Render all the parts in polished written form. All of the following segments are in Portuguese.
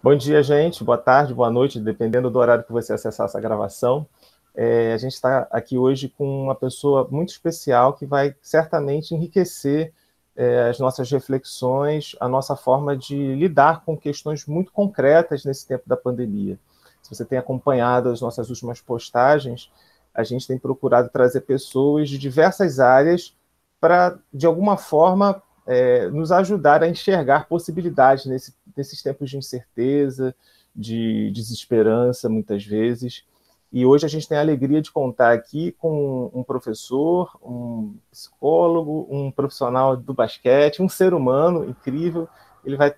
Bom dia, gente. Boa tarde, boa noite, dependendo do horário que você acessar essa gravação. A gente está aqui hoje com uma pessoa muito especial que vai certamente enriquecer as nossas reflexões, a nossa forma de lidar com questões muito concretas nesse tempo da pandemia. Se você tem acompanhado as nossas últimas postagens, a gente tem procurado trazer pessoas de diversas áreas para, de alguma forma, nos ajudar a enxergar possibilidades nesses tempos de incerteza, de desesperança, muitas vezes. E hoje a gente tem a alegria de contar aqui com um professor, um psicólogo, um profissional do basquete, um ser humano incrível. Ele vai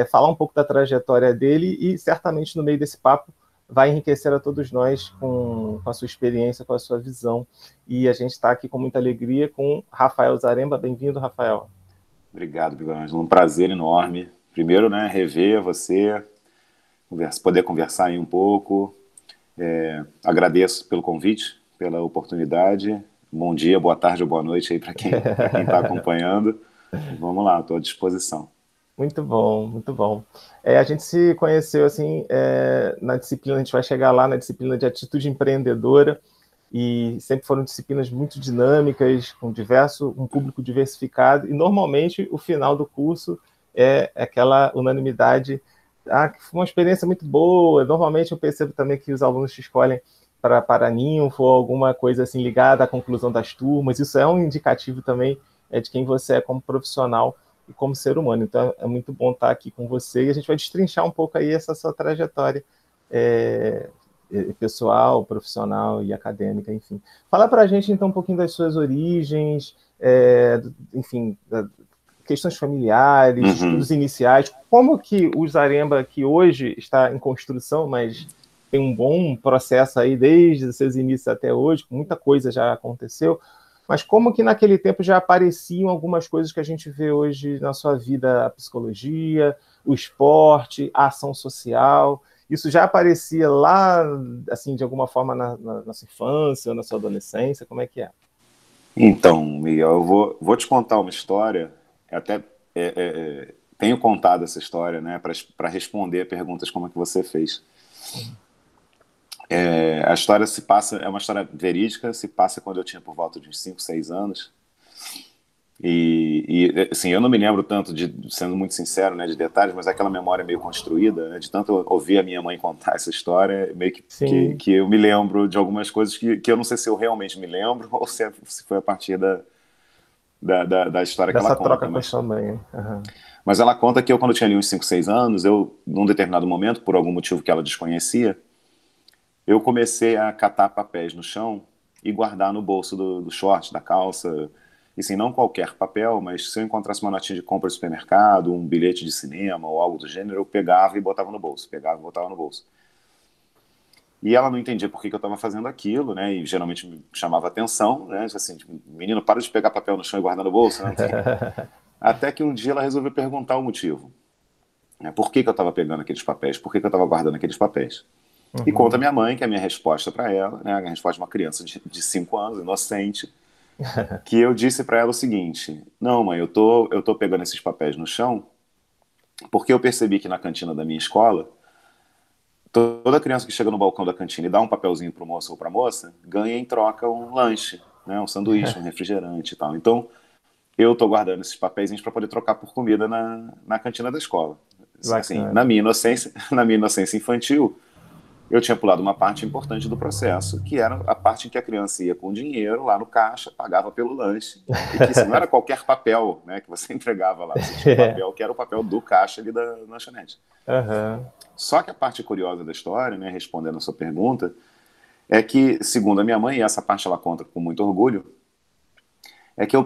falar um pouco da trajetória dele e certamente no meio desse papo vai enriquecer a todos nós com a sua experiência, com a sua visão. E a gente está aqui com muita alegria com Rafael Zaremba. Bem-vindo, Rafael. Obrigado, Miguelangelo. Um prazer enorme. Primeiro, né, rever você, poder conversar aí um pouco. Agradeço pelo convite, pela oportunidade. Bom dia, boa tarde ou boa noite aí para quem está acompanhando. Vamos lá, estou à disposição. Muito bom, muito bom. A gente se conheceu assim na disciplina, a gente vai chegar lá na disciplina de atitude empreendedora, e sempre foram disciplinas muito dinâmicas, com um público diversificado, e normalmente o final do curso é aquela unanimidade. Que foi uma experiência muito boa. Normalmente eu percebo também que os alunos te escolhem para ninfo ou alguma coisa assim ligada à conclusão das turmas. Isso é um indicativo também de quem você é como profissional e como ser humano. Então é muito bom estar aqui com você, e a gente vai destrinchar um pouco aí essa sua trajetória é, pessoal, profissional e acadêmica, enfim. Fala para a gente então um pouquinho das suas origens, enfim, questões familiares, Uhum. estudos iniciais, como que o Zaremba, que hoje está em construção, mas tem um bom processo aí desde os seus inícios até hoje, muita coisa já aconteceu, mas como que naquele tempo já apareciam algumas coisas que a gente vê hoje na sua vida, a psicologia, o esporte, a ação social, isso já aparecia lá, assim, de alguma forma na sua infância ou na sua adolescência? Como é que é? Então, Miguel, eu vou te contar uma história. Até tenho contado essa história, né, para responder perguntas como a que você fez. A história se passa, é uma história verídica, se passa quando eu tinha por volta de uns 5, 6 anos. Assim, eu não me lembro tanto, sendo muito sincero, né, de detalhes, mas é aquela memória meio construída, né, de tanto eu ouvir a minha mãe contar essa história, meio Sim, que eu me lembro de algumas coisas que eu não sei se eu realmente me lembro ou se foi a partir da história que ela dessa troca conta. com a sua mãe. Uhum. Mas ela conta que eu, quando tinha ali uns 5, 6 anos, num determinado momento, por algum motivo que ela desconhecia, eu comecei a catar papéis no chão e guardar no bolso do short, da calça. E assim, não qualquer papel, mas se eu encontrasse uma notinha de compra no supermercado, um bilhete de cinema ou algo do gênero, eu pegava e botava no bolso, pegava e botava no bolso. E ela não entendia por que eu estava fazendo aquilo, né? E geralmente me chamava atenção, né? Assim, tipo, menino, para de pegar papel no chão e guardar no bolso, né? Até que um dia ela resolveu perguntar o motivo, né? Por que eu estava pegando aqueles papéis? Por que eu estava guardando aqueles papéis? E conta a Uhum. minha mãe, que é a minha resposta para ela, né, a resposta de uma criança de 5 anos, inocente, que eu disse para ela o seguinte: não, mãe, eu tô pegando esses papéis no chão porque eu percebi que na cantina da minha escola, toda criança que chega no balcão da cantina e dá um papelzinho para o moço ou para a moça, ganha em troca um lanche, né, um sanduíche, um refrigerante e tal. Então, eu estou guardando esses papeizinhos para poder trocar por comida na cantina da escola. Assim, Bacana. na minha inocência infantil, eu tinha pulado uma parte importante do processo, que era a parte em que a criança ia com dinheiro lá no caixa, pagava pelo lanche, e que assim, não era qualquer papel, né, que você entregava lá, você tinha um papel que era o papel do caixa ali da lanchonete. Uhum. Só que a parte curiosa da história, né, respondendo a sua pergunta, é que, segundo a minha mãe, e essa parte ela conta com muito orgulho, é que eu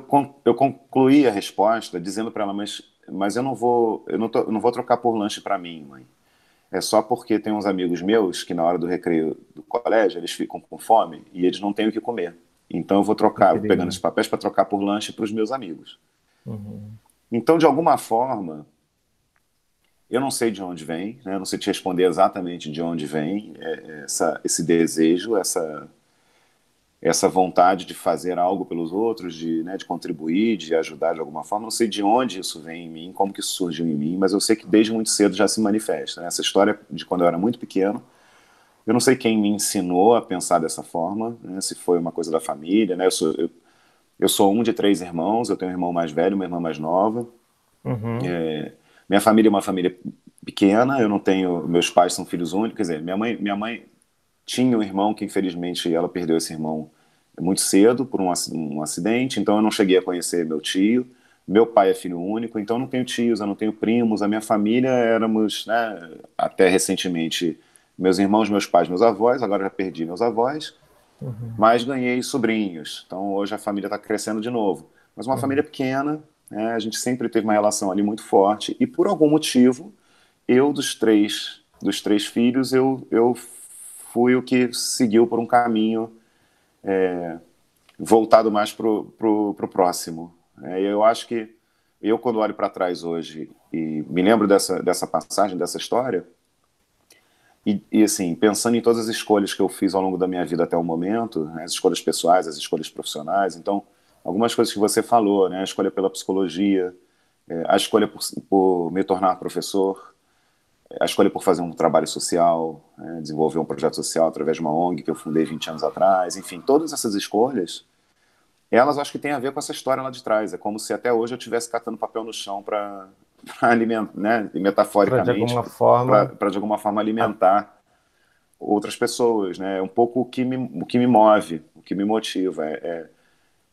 concluí a resposta dizendo para ela, mas eu não vou trocar por lanche para mim, mãe. É só porque tem uns amigos meus que na hora do recreio do colégio eles ficam com fome e eles não têm o que comer. Então eu vou trocar, vou pegando esses Incrível. papéis para trocar por lanche para os meus amigos. Uhum. Então, de alguma forma, eu não sei de onde vem, né? Eu não sei te responder exatamente de onde vem esse desejo, essa vontade de fazer algo pelos outros, né, de contribuir, de ajudar de alguma forma. Não sei de onde isso vem em mim, como que isso surgiu em mim, mas eu sei que desde muito cedo já se manifesta, né? Essa história de quando eu era muito pequeno, eu não sei quem me ensinou a pensar dessa forma, né, se foi uma coisa da família, né? Eu sou um de 3 irmãos, eu tenho um irmão mais velho, uma irmã mais nova. Uhum. Minha família é uma família pequena, eu não tenho, meus pais são filhos únicos, quer dizer, minha mãe tinha um irmão que infelizmente ela perdeu esse irmão muito cedo por um acidente, então eu não cheguei a conhecer meu tio. Meu pai é filho único, então eu não tenho tios, eu não tenho primos. A minha família éramos, né, até recentemente, meus irmãos, meus pais, meus avós. Agora já perdi meus avós, Uhum. mas ganhei sobrinhos. Então hoje a família está crescendo de novo. Mas uma família Uhum. pequena, né, a gente sempre teve uma relação ali muito forte. E por algum motivo, eu dos três filhos, eu fui o que seguiu por um caminho voltado mais pro próximo. Eu acho que eu, quando olho para trás hoje e me lembro dessa passagem, dessa história, e assim, pensando em todas as escolhas que eu fiz ao longo da minha vida até o momento, né, as escolhas pessoais, as escolhas profissionais, então, algumas coisas que você falou, né, a escolha pela psicologia, a escolha por me tornar professor, a escolha por fazer um trabalho social, né, desenvolver um projeto social através de uma ONG que eu fundei 20 anos atrás, enfim, todas essas escolhas, elas acho que têm a ver com essa história lá de trás. É como se até hoje eu estivesse catando papel no chão para alimentar, né, Para de metaforicamente, alguma forma. para de alguma forma Ah, alimentar outras pessoas, né? É um pouco o que me move, o que me motiva,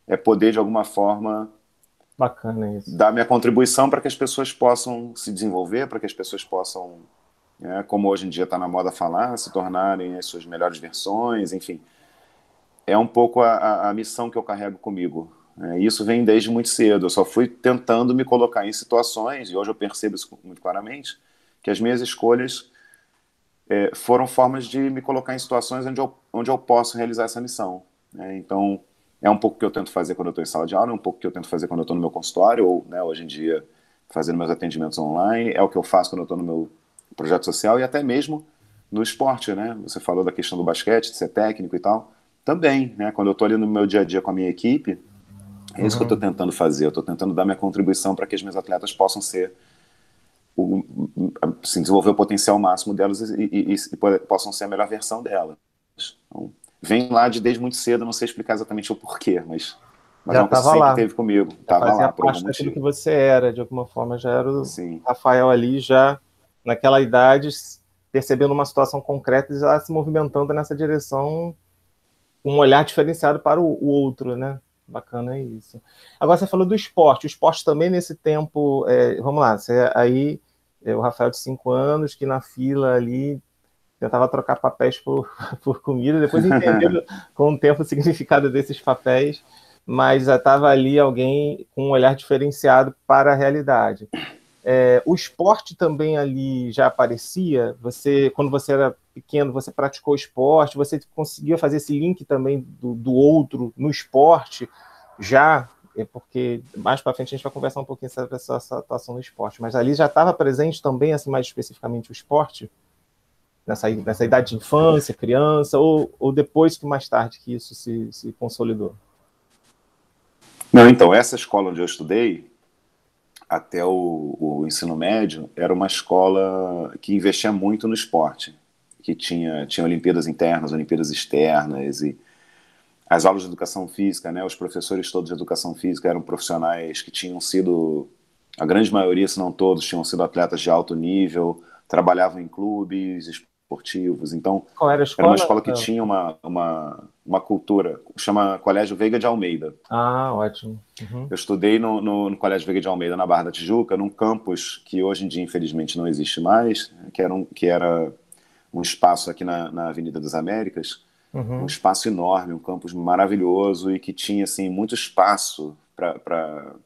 é poder de alguma forma bacana isso. dar minha contribuição para que as pessoas possam se desenvolver, para que as pessoas possam, né, como hoje em dia está na moda falar, se tornarem as suas melhores versões, enfim. É um pouco a missão que eu carrego comigo. Né? Isso vem desde muito cedo. Eu só fui tentando me colocar em situações, e hoje eu percebo isso muito claramente, que as minhas escolhas foram formas de me colocar em situações onde eu posso realizar essa missão. Né? Então, é um pouco o que eu tento fazer quando eu estou em sala de aula, é um pouco o que eu tento fazer quando eu estou no meu consultório, ou, né, hoje em dia, fazendo meus atendimentos online, é o que eu faço quando eu estou no meu projeto social e até mesmo no esporte, né? Você falou da questão do basquete, de ser técnico e tal. Também, né? Quando eu estou ali no meu dia a dia com a minha equipe, é isso que eu estou Uhum. tentando fazer. Eu estou tentando dar minha contribuição para que as minhas atletas possam ser o, assim, desenvolver o potencial máximo delas e possam ser a melhor versão delas. Então, vem lá de desde muito cedo, não sei explicar exatamente o porquê, mas é Já uma coisa que estava sempre lá, teve comigo, já estava fazia lá por algum parte daquilo que motivo. você era, de alguma forma já era o Sim, Rafael ali, já naquela idade, percebendo uma situação concreta e já se movimentando nessa direção, com um olhar diferenciado para o outro, né? Bacana isso. Agora você falou do esporte. O esporte também nesse tempo, vamos lá, você aí, o Rafael de 5 anos, que na fila ali tentava trocar papéis por, por comida, depois entendeu com o tempo o significado desses papéis, mas já estava ali alguém com um olhar diferenciado para a realidade. O esporte também ali já aparecia? Você, quando você era pequeno, você praticou esporte? Você conseguia fazer esse link também do outro no esporte? Já, porque mais para frente a gente vai conversar um pouquinho sobre essa atuação no esporte, mas ali já estava presente também, assim, mais especificamente o esporte? Nessa idade de infância, criança, ou depois que mais tarde que isso se consolidou? não, então, essa escola onde eu estudei, até o ensino médio, era uma escola que investia muito no esporte, que tinha Olimpíadas internas, Olimpíadas externas, e as aulas de educação física, né, os professores todos de educação física eram profissionais que tinham sido, a grande maioria, se não todos, tinham sido atletas de alto nível, trabalhavam em clubes esportivos, então Qual era a era uma escola, escola que Rafael? tinha uma cultura, chama Colégio Veiga de Almeida. Ah, ótimo. Uhum. Eu estudei no Colégio Veiga de Almeida, na Barra da Tijuca, num campus que hoje em dia, infelizmente, não existe mais, que era um espaço aqui na Avenida das Américas, um Uhum. espaço enorme, um campus maravilhoso e que tinha assim muito espaço para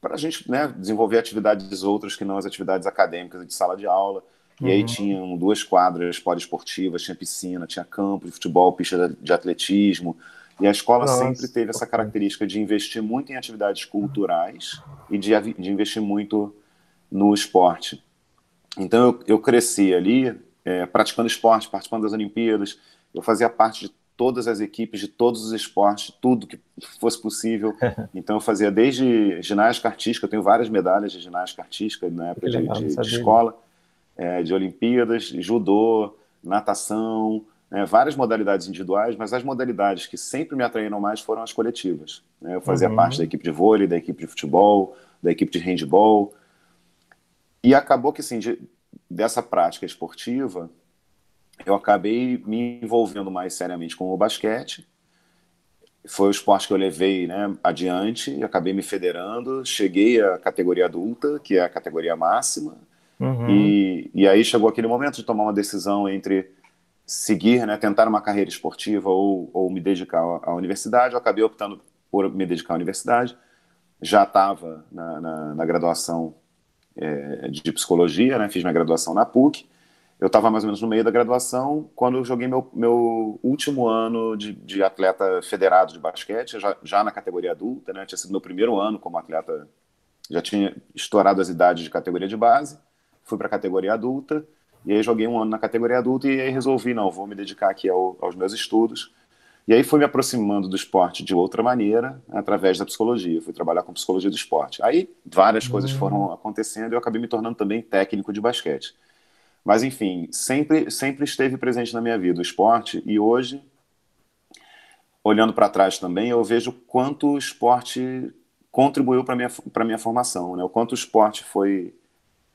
a gente, né, desenvolver atividades outras que não as atividades acadêmicas de sala de aula. E aí Uhum. tinham 2 quadras poliesportivas, tinha piscina, tinha campo de futebol, pista de atletismo. E a escola sempre Nossa, teve essa importante. característica de investir muito em atividades culturais e de investir muito no esporte. Então eu cresci ali praticando esporte, participando das Olimpíadas. Eu fazia parte todas as equipes de todos os esportes, tudo que fosse possível. Então eu fazia desde ginástica artística, eu tenho várias medalhas de ginástica artística na época de escola, de Olimpíadas, judô, natação, várias modalidades individuais, mas as modalidades que sempre me atraíram mais foram as coletivas. Eu fazia parte da equipe de vôlei, da equipe de futebol, da equipe de handebol, e acabou que, assim, dessa prática esportiva, eu acabei me envolvendo mais seriamente com o basquete. Foi o esporte que eu levei, né, adiante, e acabei me federando, cheguei à categoria adulta, que é a categoria máxima, e aí chegou aquele momento de tomar uma decisão entre seguir, né, tentar uma carreira esportiva ou me dedicar à universidade. Eu acabei optando por me dedicar à universidade. Já estava na graduação de psicologia, né, fiz minha graduação na PUC. Eu estava mais ou menos no meio da graduação quando eu joguei meu último ano de atleta federado de basquete, já na categoria adulta, né, tinha sido meu primeiro ano como atleta, já tinha estourado as idades de categoria de base, fui para a categoria adulta, e aí joguei um ano na categoria adulta e aí resolvi, não, vou me dedicar aqui aos meus estudos. E aí fui me aproximando do esporte de outra maneira, através da psicologia. Fui trabalhar com psicologia do esporte. Aí várias coisas foram acontecendo e eu acabei me tornando também técnico de basquete. Mas, enfim, sempre esteve presente na minha vida o esporte, e hoje, olhando para trás também, eu vejo quanto o esporte contribuiu para a minha formação, né? O quanto o esporte foi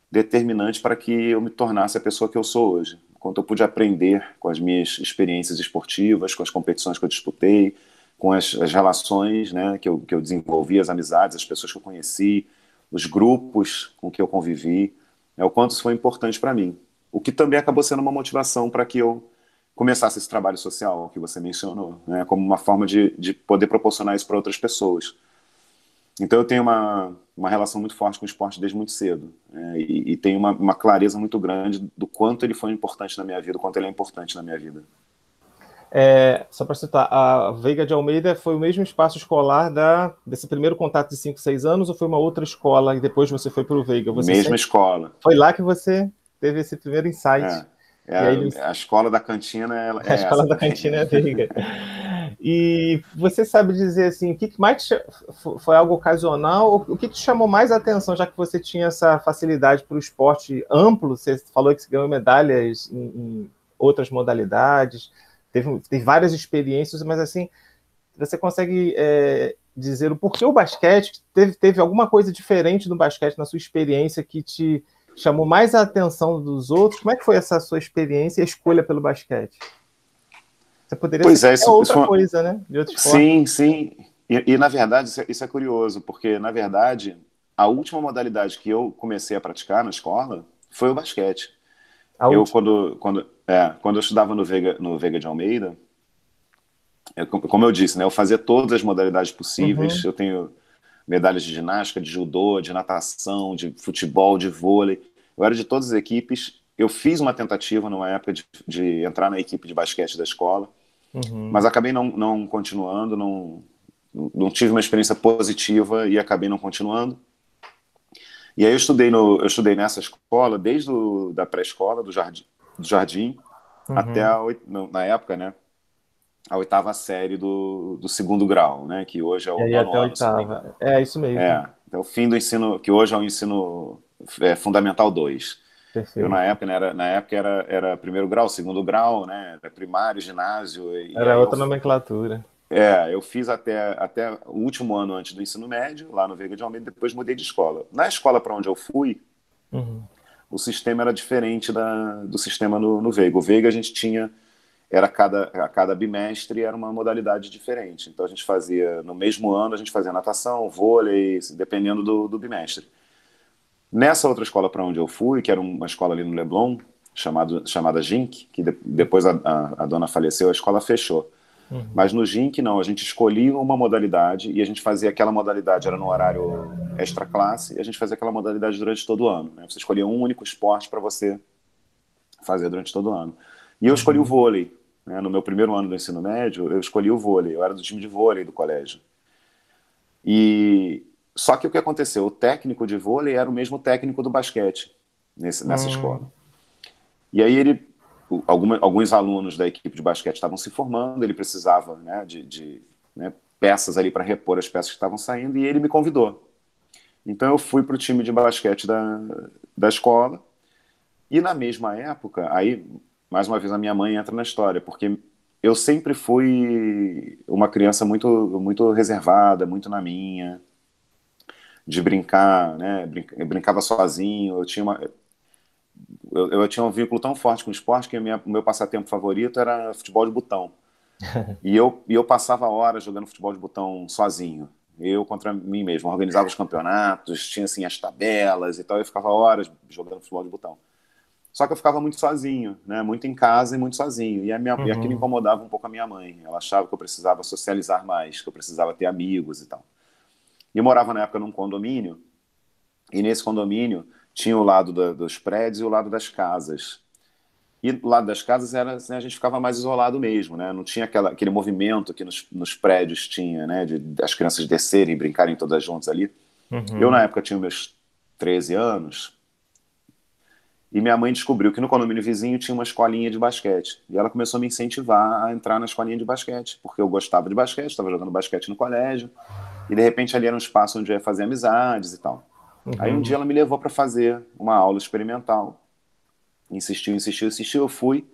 determinante para que eu me tornasse a pessoa que eu sou hoje. Quanto eu pude aprender com as minhas experiências esportivas, com as competições que eu disputei, com as relações, né, que eu desenvolvi, as amizades, as pessoas que eu conheci, os grupos com que eu convivi, o quanto isso foi importante para mim. O que também acabou sendo uma motivação para que eu começasse esse trabalho social que você mencionou, né, como uma forma de poder proporcionar isso para outras pessoas. Então eu tenho uma relação muito forte com o esporte desde muito cedo, e tenho uma clareza muito grande do quanto ele foi importante na minha vida, o quanto ele é importante na minha vida. Só para citar, a Veiga de Almeida foi o mesmo espaço escolar desse primeiro contato de 5, 6 anos, ou foi uma outra escola e depois você foi para o Veiga? Mesma escola. Foi lá que você teve esse primeiro insight. A escola da cantina a escola da cantina é Veiga. E você sabe dizer assim, o que mais foi algo ocasional? O que te chamou mais a atenção, já que você tinha essa facilidade para o esporte amplo? Você falou que você ganhou medalhas em outras modalidades, teve várias experiências, mas assim, você consegue dizer o porquê o basquete? Teve alguma coisa diferente no basquete na sua experiência que te chamou mais a atenção dos outros? Como é que foi essa sua experiência e a escolha pelo basquete? Você poderia ser outra coisa, né? De outro esporte. Sim, sim. E na verdade, isso é curioso, porque, na verdade, a última modalidade que eu comecei a praticar na escola foi o basquete. Quando eu estudava no Veiga de Almeida, como eu disse, né, eu fazia todas as modalidades possíveis. Eu tenho medalhas de ginástica, de judô, de natação, de futebol, de vôlei. Eu era de todas as equipes. Eu fiz uma tentativa numa época de entrar na equipe de basquete da escola, mas acabei não continuando, não tive uma experiência positiva e acabei não continuando. E aí eu estudei nessa escola desde da pré-escola, do jardim até na época, né, a 8ª série do segundo grau, né, que hoje é o nono ano, se não me engano. É isso mesmo. É o fim do ensino, que hoje é o ensino fundamental 2. Perfeito. Eu, na época era primeiro grau, segundo grau, né, era primário, ginásio. Era outra nomenclatura. Eu fiz até o último ano antes do ensino médio, lá no Veiga de Almeida, depois mudei de escola. Na escola para onde eu fui, o sistema era diferente do sistema no Veiga. O Veiga a gente tinha, a cada bimestre era uma modalidade diferente. Então a gente fazia, no mesmo ano, a gente fazia natação, vôlei, dependendo do bimestre. Nessa outra escola para onde eu fui, que era uma escola ali no Leblon, chamada GINC, que depois a dona faleceu, a escola fechou. Mas no GINC, não, a gente escolhia uma modalidade e a gente fazia aquela modalidade, era no horário extra classe, e a gente fazia aquela modalidade durante todo o ano, né? Você escolhia um único esporte para você fazer durante todo o ano. E eu escolhi o vôlei, né? No meu primeiro ano do ensino médio, eu escolhi o vôlei, eu era do time de vôlei do colégio. Só que o que aconteceu? O técnico de vôlei era o mesmo técnico do basquete nessa escola. E aí alguns alunos da equipe de basquete estavam se formando, ele precisava, né, né, peças ali para repor as peças que estavam saindo, e ele me convidou. Então eu fui para o time de basquete da escola, e na mesma época, aí, mais uma vez, a minha mãe entra na história, porque eu sempre fui uma criança muito, muito reservada, muito na minha, de brincar, né? Eu brincava sozinho, eu tinha um vínculo tão forte com o esporte que o meu passatempo favorito era futebol de botão. E eu passava horas jogando futebol de botão sozinho. Eu contra mim mesmo, organizava os campeonatos, tinha assim as tabelas e tal, eu ficava horas jogando futebol de botão. Só que eu ficava muito sozinho, né? Muito em casa e muito sozinho. E aquilo Uhum. incomodava um pouco a minha mãe. Ela achava que eu precisava socializar mais, que eu precisava ter amigos e tal. E eu morava na época num condomínio, e nesse condomínio tinha o lado dos prédios e o lado das casas. E do lado das casas era, assim, a gente ficava mais isolado mesmo, né? Não tinha aquele movimento que nos prédios tinha, né? Das crianças descerem e brincarem todas juntas ali. Eu, na Uhum. época, tinha meus 13 anos, e minha mãe descobriu que no condomínio vizinho tinha uma escolinha de basquete. E ela começou a me incentivar a entrar na escolinha de basquete, porque eu gostava de basquete, estava jogando basquete no colégio, e de repente ali era um espaço onde eu ia fazer amizades e tal. Aí um dia Uhum. ela me levou para fazer uma aula experimental. Insistiu, insistiu, insistiu, eu fui.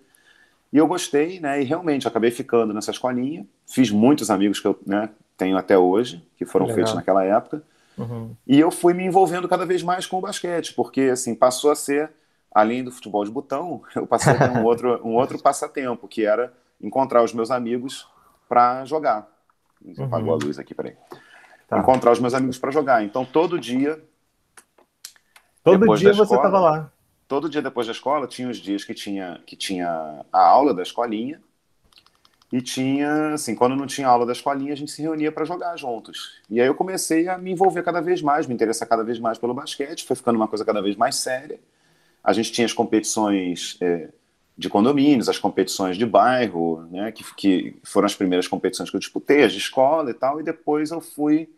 E eu gostei, né? E realmente acabei ficando nessa escolinha. Fiz muitos amigos que eu, né, tenho até hoje, que Que foram feitos legal. naquela época. Uhum. E eu fui me envolvendo cada vez mais com o basquete, porque assim, passou a ser, além do futebol de botão, eu passei a ter um outro passatempo, que era encontrar os meus amigos para jogar. Apagou a Uhum. luz aqui, peraí. Tá. Encontrar os meus amigos para jogar. Então, todo dia, Todo depois da dia você estava escola, lá. todo dia depois da escola, tinha os dias que tinha a aula da escolinha, e tinha, assim, quando não tinha aula da escolinha, a gente se reunia para jogar juntos. E aí eu comecei a me envolver cada vez mais, me interessar cada vez mais pelo basquete, foi ficando uma coisa cada vez mais séria. A gente tinha as competições de condomínios, as competições de bairro, né, que foram as primeiras competições que eu disputei, as de escola e tal, e depois eu fui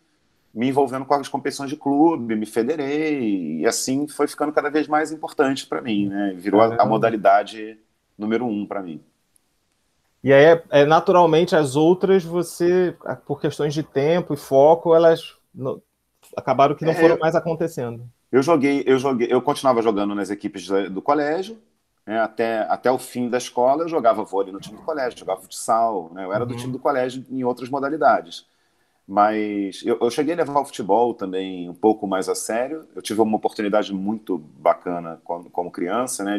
me envolvendo com as competições de clube, me federei, e assim foi ficando cada vez mais importante para mim, né? Virou a Caramba. modalidade número um para mim. E aí, naturalmente, as outras, você, por questões de tempo e foco, elas acabaram que não É, foram mais acontecendo. eu continuava jogando nas equipes do colégio, né, até o fim da escola eu jogava vôlei no time do colégio, jogava futsal, né, eu era do time do Uhum. colégio em outras modalidades. Mas eu cheguei a levar o futebol também um pouco mais a sério. Eu tive uma oportunidade muito bacana como criança, né,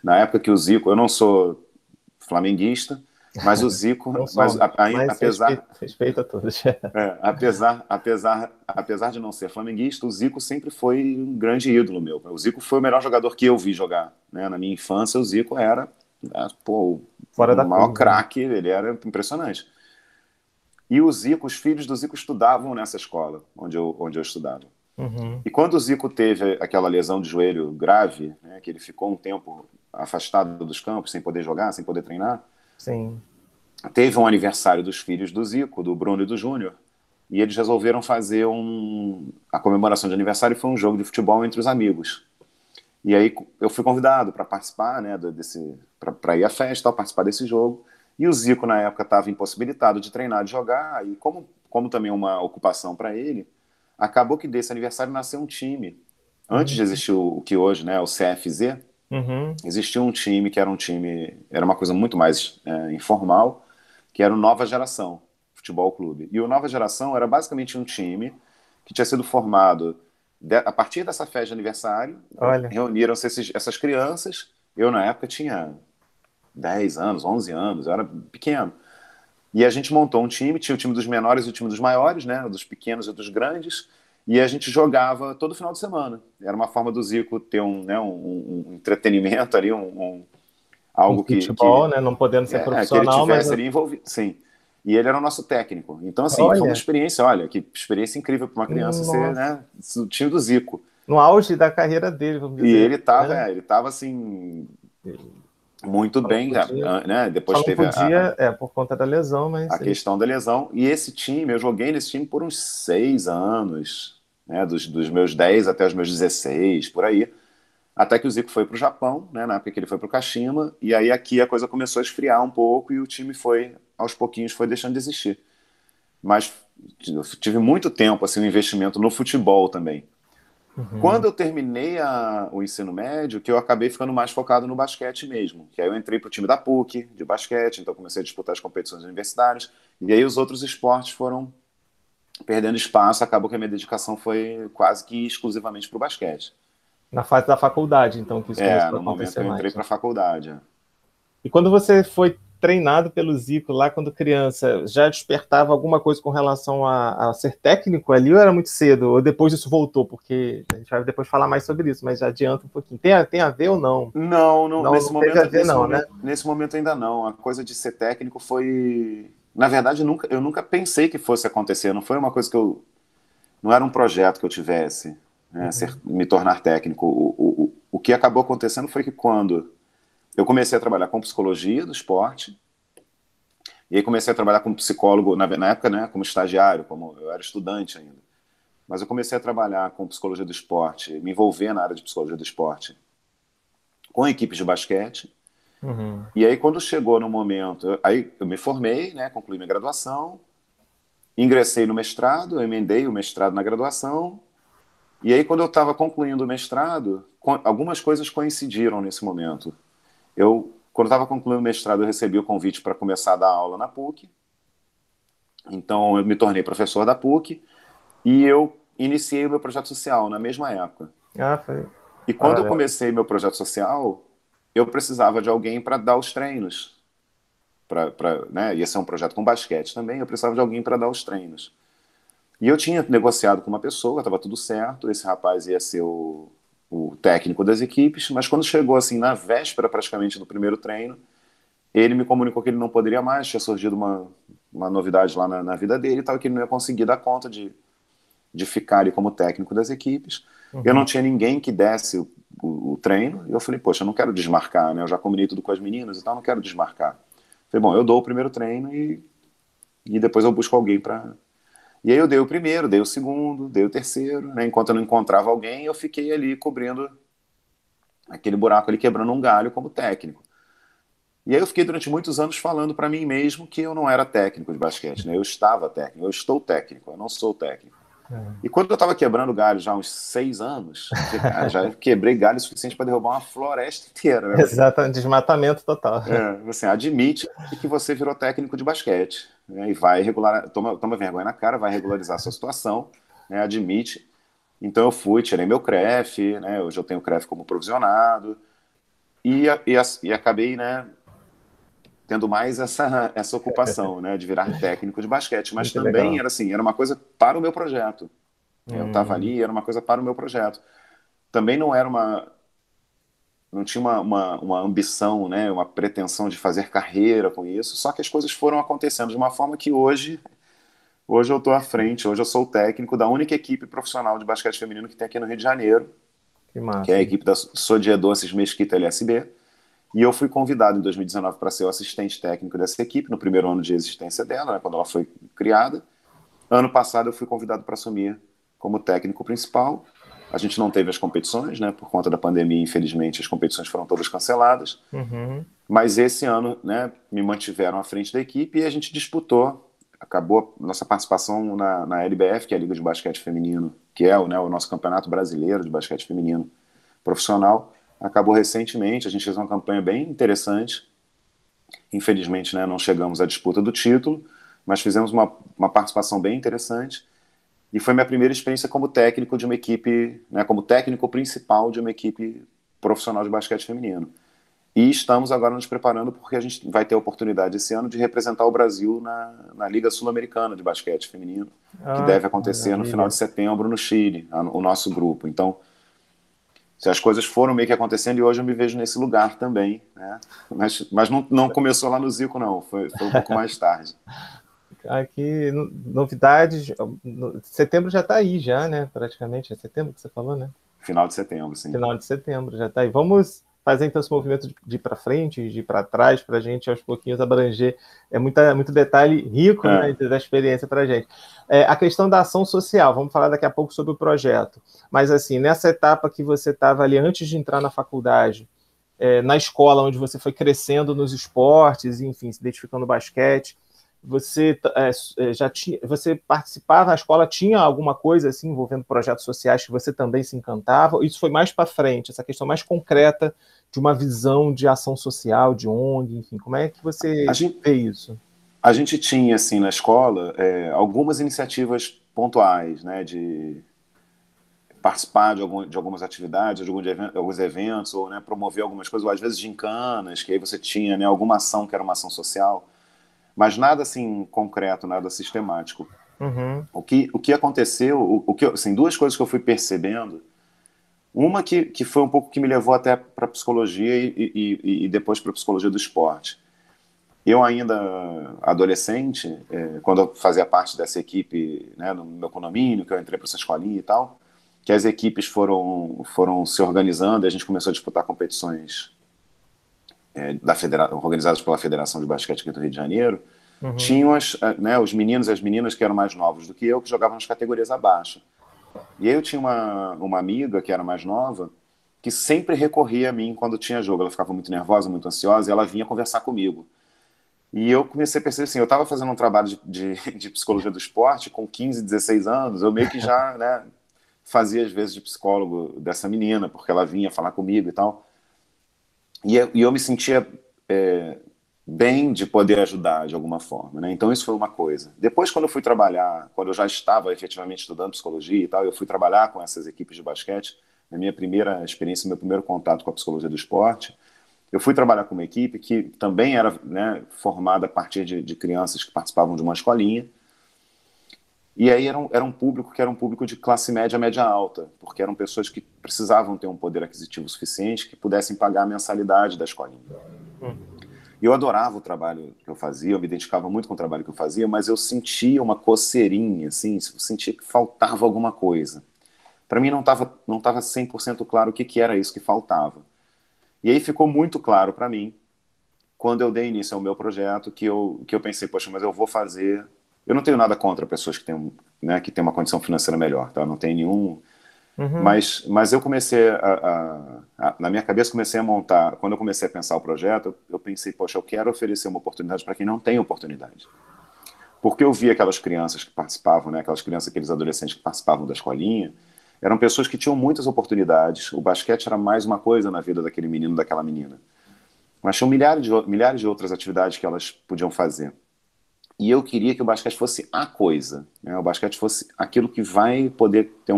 na época que o Zico, eu não sou flamenguista, mas o Zico, Não mas somos, mas apesar respeito a todos. apesar de não ser flamenguista, o Zico sempre foi um grande ídolo meu. O Zico foi o melhor jogador que eu vi jogar, né? Na minha infância, o Zico era, pô, Fora o da maior curva, né? craque, ele era impressionante. E o Zico, os filhos do Zico estudavam nessa escola onde eu estudava. Uhum. E quando o Zico teve aquela lesão de joelho grave, né, que ele ficou um tempo afastado dos campos, sem poder jogar, sem poder treinar, Sim. teve um aniversário dos filhos do Zico, do Bruno e do Júnior, e eles resolveram fazer a comemoração de aniversário foi um jogo de futebol entre os amigos. E aí eu fui convidado para participar, né, para ir à festa, participar desse jogo. E o Zico na época estava impossibilitado de treinar, de jogar, e como também uma ocupação para ele, acabou que desse aniversário nasceu um time. Antes de Uhum. existir o que hoje, né, o CFZ, Uhum. existia um time que era uma coisa muito mais informal, que era o Nova Geração Futebol Clube. E o Nova Geração era basicamente um time que tinha sido formado a partir dessa festa de aniversário. Olha. Reuniram-se essas crianças. Eu, na época, tinha 10 anos, 11 anos, eu era pequeno. E a gente montou um time, tinha o time dos menores e o time dos maiores, né, dos pequenos e dos grandes, e a gente jogava todo final de semana. Era uma forma do Zico ter um entretenimento ali, Um algo futebol, né? Não podendo ser que ele profissional, mas tivesse ali envolvido. Sim. E ele era o nosso técnico. Então, assim, foi uma olha, experiência, olha, que experiência incrível para uma criança ser, nossa, né, o time do Zico. no auge da carreira dele, vamos E dizer, né? ele tava assim, muito Só não bem, podia, né? só Depois não teve podia, por conta da lesão, a mas ele. questão da lesão. E esse time, eu joguei nesse time por uns 6 anos, né? Dos meus 10 até os meus 16, por aí. Até que o Zico foi para o Japão, né, na época que ele foi para o Kashima, e aí aqui a coisa começou a esfriar um pouco e o time foi, aos pouquinhos, foi deixando de existir. Mas eu tive muito tempo, assim, um investimento no futebol também. Quando eu terminei o ensino médio, que eu acabei ficando mais focado no basquete mesmo, que aí eu entrei para o time da PUC, de basquete, então comecei a disputar as competições universitárias, e aí os outros esportes foram perdendo espaço, acabou que a minha dedicação foi quase que exclusivamente para o basquete. Na fase da faculdade, então, que isso começou a No momento acontecer que eu entrei mais. para a faculdade. E quando você foi treinado pelo Zico lá quando criança, já despertava alguma coisa com relação a ser técnico ali ou era muito cedo? Ou depois disso voltou? Porque a gente vai depois falar mais sobre isso, mas já adianta um pouquinho. Tem a ver ou não? Não, Não teve a ver não, né? nesse momento ainda não. A coisa de ser técnico foi, na verdade, eu nunca pensei que fosse acontecer. Não foi uma coisa que eu, não era um projeto que eu tivesse, né, me tornar técnico. O que acabou acontecendo foi que quando eu comecei a trabalhar com psicologia do esporte, e aí comecei a trabalhar como psicólogo, na época, né, como estagiário, como eu era estudante ainda. Mas eu comecei a trabalhar com psicologia do esporte, me envolver na área de psicologia do esporte, com equipes de basquete. E aí, quando chegou no momento, aí eu me formei, né, concluí minha graduação, ingressei no mestrado, emendei o mestrado na graduação, e aí, quando eu estava concluindo o mestrado, algumas coisas coincidiram nesse momento. Quando estava concluindo o mestrado, eu recebi o convite para começar a dar aula na PUC, então eu me tornei professor da PUC, e eu iniciei o meu projeto social na mesma época. Ah, foi E quando eu paralelo. comecei meu projeto social, eu precisava de alguém para dar os treinos. Né, ia ser um projeto com basquete também, eu precisava de alguém para dar os treinos. E eu tinha negociado com uma pessoa, estava tudo certo, esse rapaz ia ser o técnico das equipes, mas quando chegou assim na véspera praticamente do primeiro treino, ele me comunicou que ele não poderia mais, tinha surgido uma novidade lá na vida dele e tal, que ele não ia conseguir dar conta de ficar ali como técnico das equipes. Eu não tinha ninguém que desse o treino, e eu falei, poxa, eu não quero desmarcar, né? Eu já combinei tudo com as meninas e tal, não quero desmarcar. Falei, bom, eu dou o primeiro treino e depois eu busco alguém para... E aí eu dei o primeiro, dei o segundo, dei o terceiro, né? Enquanto eu não encontrava alguém, eu fiquei ali cobrindo aquele buraco ali, quebrando um galho como técnico. E aí eu fiquei durante muitos anos falando para mim mesmo que eu não era técnico de basquete, né? Eu estava técnico, eu estou técnico, eu não sou técnico. E quando eu estava quebrando galho já há uns 6 anos, eu falei, cara, já quebrei galho suficiente para derrubar uma floresta inteira. Né? Exato, desmatamento total. Você admite que você virou técnico de basquete, né? E vai toma vergonha na cara, vai regularizar a sua situação, né? Admite. Então eu fui, tirei meu CREF, né? Hoje eu tenho CREF como provisionado e acabei, né, tendo mais essa ocupação, né, de virar técnico de basquete, mas Muito também legal. era assim, era uma coisa para o meu projeto. Eu estava ali, era uma coisa para o meu projeto. Também não tinha uma ambição, né, uma pretensão de fazer carreira com isso, só que as coisas foram acontecendo de uma forma que hoje eu estou à frente, hoje eu sou o técnico da única equipe profissional de basquete feminino que tem aqui no Rio de Janeiro, Que que é a massa. equipe da Sodier Doces Mesquita LSB, e eu fui convidado em 2019 para ser o assistente técnico dessa equipe, no primeiro ano de existência dela, né, quando ela foi criada. Ano passado eu fui convidado para assumir como técnico principal. A gente não teve as competições, né, por conta da pandemia, infelizmente as competições foram todas canceladas. Mas esse ano, né, me mantiveram à frente da equipe e a gente disputou. Acabou nossa participação na LBF, que é a Liga de Basquete Feminino, que é o nosso campeonato brasileiro de basquete feminino profissional. Acabou recentemente, a gente fez uma campanha bem interessante. Infelizmente, né, não chegamos à disputa do título, mas fizemos uma participação bem interessante. E foi minha primeira experiência como técnico de uma equipe, né, como técnico principal de uma equipe profissional de basquete feminino. E estamos agora nos preparando porque a gente vai ter a oportunidade esse ano de representar o Brasil na Liga Sul-Americana de Basquete Feminino, que Ah, deve que acontecer no final maravilha. de setembro no Chile, o nosso grupo. Então, se as coisas foram meio que acontecendo e hoje eu me vejo nesse lugar também, né? Mas não começou lá no Zico, não, foi um pouco mais tarde. Aqui, novidades. Setembro já está aí, já, né? Praticamente. É setembro que você falou, né? Final de setembro, sim. Final de setembro já está aí. Vamos fazer então esse movimento de ir para frente, de ir para trás, para a gente aos pouquinhos abranger. É muito detalhe rico, né, da experiência para a gente. A questão da ação social, vamos falar daqui a pouco sobre o projeto. Mas, assim, nessa etapa que você estava ali antes de entrar na faculdade, na escola onde você foi crescendo nos esportes, enfim, se identificando no basquete, você você participava, a escola tinha alguma coisa assim envolvendo projetos sociais que você também se encantava? Isso foi mais para frente, essa questão mais concreta de uma visão de ação social, de ONG, enfim, como é que você vê isso? A gente tinha, assim, na escola, algumas iniciativas pontuais, né, de participar de algumas atividades, de alguns eventos, ou, né, promover algumas coisas, ou às vezes gincanas, que aí você tinha, né, alguma ação que era uma ação social, mas nada assim concreto, nada sistemático. Uhum. O que aconteceu, assim, duas coisas que eu fui percebendo, uma que foi um pouco que me levou até para a psicologia e depois para a psicologia do esporte. Eu ainda adolescente, quando eu fazia parte dessa equipe, né, no meu condomínio, que eu entrei para essa escolinha e tal, que as equipes foram se organizando e a gente começou a disputar competições organizadas pela Federação de Basquete aqui do Rio de Janeiro. Uhum. Tinham né, os meninos e as meninas que eram mais novos do que eu, que jogavam nas categorias abaixo. E aí eu tinha uma amiga que era mais nova, que sempre recorria a mim quando tinha jogo. Ela ficava muito nervosa, muito ansiosa, e ela vinha conversar comigo. E eu comecei a perceber assim, eu estava fazendo um trabalho de psicologia do esporte com 15, 16 anos, eu meio que já, né, fazia às vezes de psicólogo dessa menina, porque ela vinha falar comigo e tal. E eu me sentia bem de poder ajudar de alguma forma, né? Então isso foi uma coisa. Depois, quando eu fui trabalhar, quando eu já estava efetivamente estudando psicologia e tal, eu fui trabalhar com essas equipes de basquete, na minha primeira experiência, meu primeiro contato com a psicologia do esporte, eu fui trabalhar com uma equipe que também era, né, formada a partir de crianças que participavam de uma escolinha. E aí era um público que era um público de classe média, média alta, porque eram pessoas que precisavam ter um poder aquisitivo suficiente que pudessem pagar a mensalidade da escolinha. E eu adorava o trabalho que eu fazia, eu me identificava muito com o trabalho que eu fazia, mas eu sentia uma coceirinha, assim, eu sentia que faltava alguma coisa. Para mim não tava 100% claro o que era isso que faltava. E aí ficou muito claro para mim, quando eu dei início ao meu projeto, que eu pensei, poxa, mas eu vou fazer... Eu não tenho nada contra pessoas que têm, né, que têm uma condição financeira melhor, tá? Não tenho nenhum... Uhum. Mas eu comecei na minha cabeça comecei a montar, quando eu comecei a pensar o projeto, eu pensei, poxa, eu quero oferecer uma oportunidade para quem não tem oportunidade. Porque eu vi aquelas crianças que participavam, né, aqueles adolescentes que participavam da escolinha, eram pessoas que tinham muitas oportunidades, o basquete era mais uma coisa na vida daquele menino, daquela menina. Mas tinham milhares de outras atividades que elas podiam fazer. E eu queria que o basquete fosse a coisa, né? O basquete fosse aquilo que vai poder ter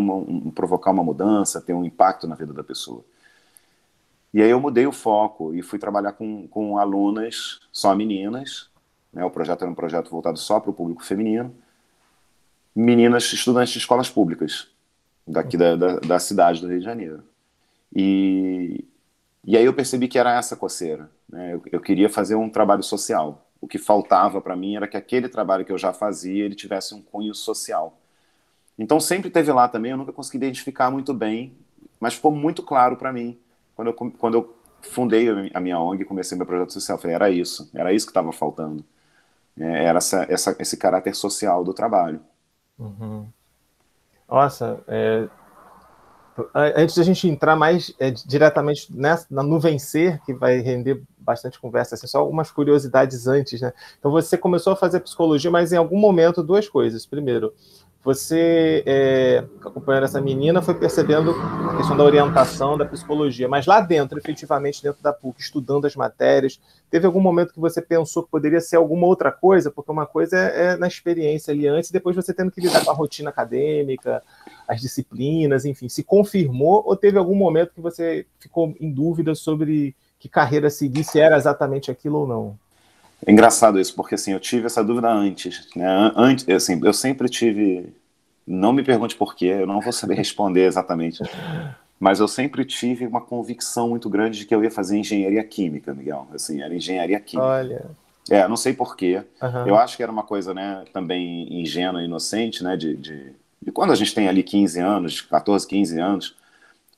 provocar uma mudança, ter um impacto na vida da pessoa. E aí eu mudei o foco e fui trabalhar com alunas, só meninas, né? O projeto era um projeto voltado só para o público feminino, meninas estudantes de escolas públicas, daqui da cidade do Rio de Janeiro. E aí eu percebi que era essa coceira, né? Eu queria fazer um trabalho social. O que faltava para mim era que aquele trabalho que eu já fazia, ele tivesse um cunho social. Então sempre teve lá também, eu nunca consegui identificar muito bem, mas ficou muito claro para mim, quando eu fundei a minha ONG e comecei meu projeto social. Eu falei, era isso que estava faltando. Era esse caráter social do trabalho. Uhum. Nossa, antes da gente entrar mais diretamente no vencer, que vai render bastante conversa, assim, só algumas curiosidades antes, né? Então você começou a fazer psicologia, mas em algum momento duas coisas. Primeiro, você, acompanhando essa menina, foi percebendo a questão da orientação, da psicologia, mas lá dentro, efetivamente, dentro da PUC, estudando as matérias, teve algum momento que você pensou que poderia ser alguma outra coisa? Porque uma coisa é na experiência ali antes, e depois você tendo que lidar com a rotina acadêmica, as disciplinas, enfim, se confirmou ou teve algum momento que você ficou em dúvida sobre que carreira seguir, se era exatamente aquilo ou não? É engraçado isso, porque assim, eu tive essa dúvida antes, né? Antes, assim, eu sempre tive, não me pergunte por quê, eu não vou saber responder exatamente, mas eu sempre tive uma convicção muito grande de que eu ia fazer engenharia química, Miguel, assim, era engenharia química. Olha. Não sei por quê, eu acho que era uma coisa, né, também ingênua e inocente, né, de quando a gente tem ali 15 anos, 14, 15 anos,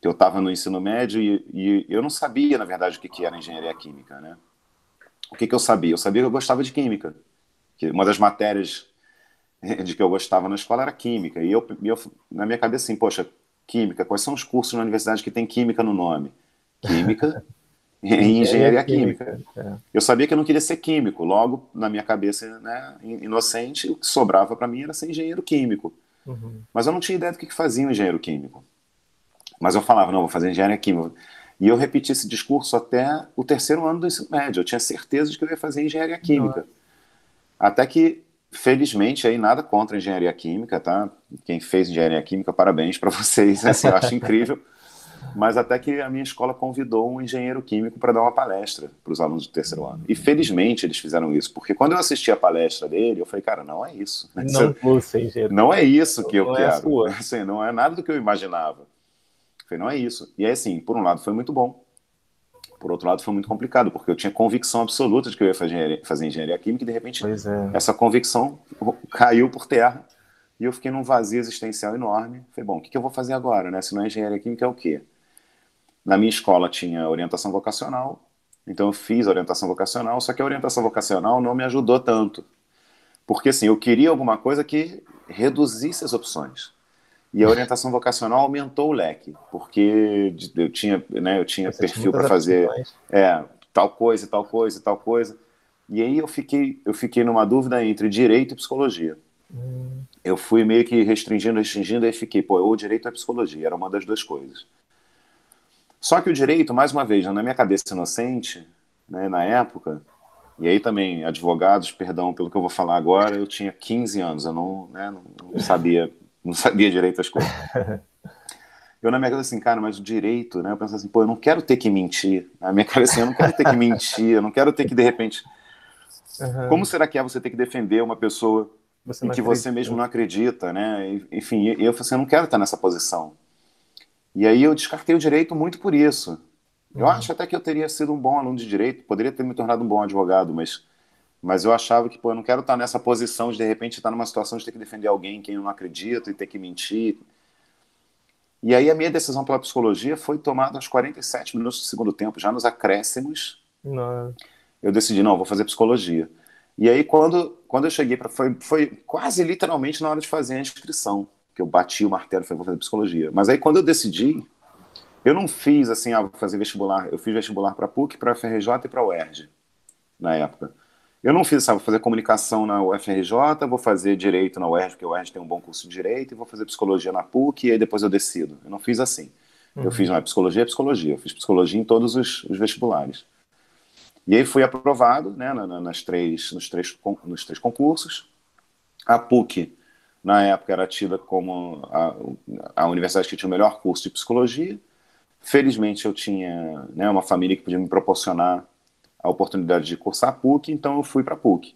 que eu estava no ensino médio e eu não sabia, na verdade, o que era engenharia química, né? O que eu sabia? Eu sabia que eu gostava de química, que uma das matérias de que eu gostava na escola era química, e eu na minha cabeça assim, poxa, química, quais são os cursos na universidade que tem química no nome? Química e Engenharia engenharia química. química. É. Eu sabia que eu não queria ser químico, logo, na minha cabeça, né, inocente, o que sobrava para mim era ser engenheiro químico. Uhum. Mas eu não tinha ideia do que fazia um engenheiro químico. Mas eu falava, não, vou fazer engenharia química. E eu repeti esse discurso até o terceiro ano do ensino médio. Eu tinha certeza de que eu ia fazer engenharia química. Nossa. Até que, felizmente, aí nada contra a engenharia química, tá? Quem fez engenharia química, parabéns para vocês, assim, eu acho incrível. Mas até que a minha escola convidou um engenheiro químico para dar uma palestra para os alunos do terceiro ano. E felizmente eles fizeram isso, porque quando eu assisti a palestra dele, eu falei, cara, não é isso. Não vou ser engenheiro. Não é isso que eu Não é a quero. sua. Assim, não é nada do que eu imaginava. Eu falei, não é isso. E aí, assim, por um lado foi muito bom, por outro lado foi muito complicado, porque eu tinha convicção absoluta de que eu ia fazer engenharia química e de repente Pois é. essa convicção caiu por terra e eu fiquei num vazio existencial enorme. Falei, bom, o que eu vou fazer agora, né? Se não é engenharia química, é o quê? Na minha escola tinha orientação vocacional, então eu fiz orientação vocacional, só que a orientação vocacional não me ajudou tanto, porque assim, eu queria alguma coisa que reduzisse as opções. E a orientação vocacional aumentou o leque, porque eu tinha Você tinha perfil muitas para fazer aptidões. tal coisa, tal coisa, tal coisa. E aí eu fiquei numa dúvida entre direito e psicologia. Eu fui meio que restringindo, aí fiquei, pô, ou direito ou psicologia, era uma das duas coisas. Só que o direito, mais uma vez, na minha cabeça inocente, né, na época, e aí também, advogados, perdão pelo que eu vou falar agora, eu tinha 15 anos, eu não, né, não sabia direito as coisas. Eu na minha cabeça assim, cara, mas o direito, né, eu penso assim, pô, eu não quero ter que mentir. Na minha cabeça assim, eu não quero ter que mentir, eu não quero ter que, de repente... Como Uhum. será que é você ter que defender uma pessoa Você em não que você mesmo acredita. não acredita, né? Enfim, eu falei assim, eu não quero estar nessa posição. E aí eu descartei o direito muito por isso. Eu Uhum. acho até que eu teria sido um bom aluno de direito, poderia ter me tornado um bom advogado, mas eu achava que, pô, eu não quero estar nessa posição de repente estar numa situação de ter que defender alguém em quem eu não acredito e ter que mentir. E aí a minha decisão pela psicologia foi tomada aos 47 minutos do segundo tempo, já nos acréscimos, Não. eu decidi, não, vou fazer psicologia. E aí quando eu cheguei para foi quase literalmente na hora de fazer a inscrição, que eu bati o martelo e falei, vou fazer psicologia. Mas aí quando eu decidi, eu não fiz assim, vou fazer vestibular. Eu fiz vestibular para a PUC, para a UFRJ e para a UERJ, na época. Eu não fiz, sabe, vou fazer comunicação na UFRJ, vou fazer direito na UERJ, porque a UERJ tem um bom curso de direito, e vou fazer psicologia na PUC, e aí depois eu decido. Eu não fiz assim. Eu fiz, Uhum. não é psicologia, é psicologia. Eu fiz psicologia em todos os vestibulares. E aí fui aprovado, né, nos três concursos. A PUC, na época, era tida como a universidade que tinha o melhor curso de psicologia. Felizmente eu tinha, né, uma família que podia me proporcionar a oportunidade de cursar a PUC, então eu fui para a PUC.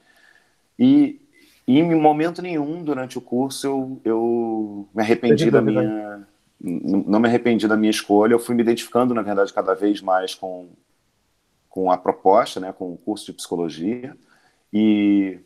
E, e em momento nenhum durante o curso eu me Teve arrependi dúvida. não me arrependi da minha escolha. Eu fui me identificando, na verdade, cada vez mais com a proposta, né, com o curso de psicologia, e,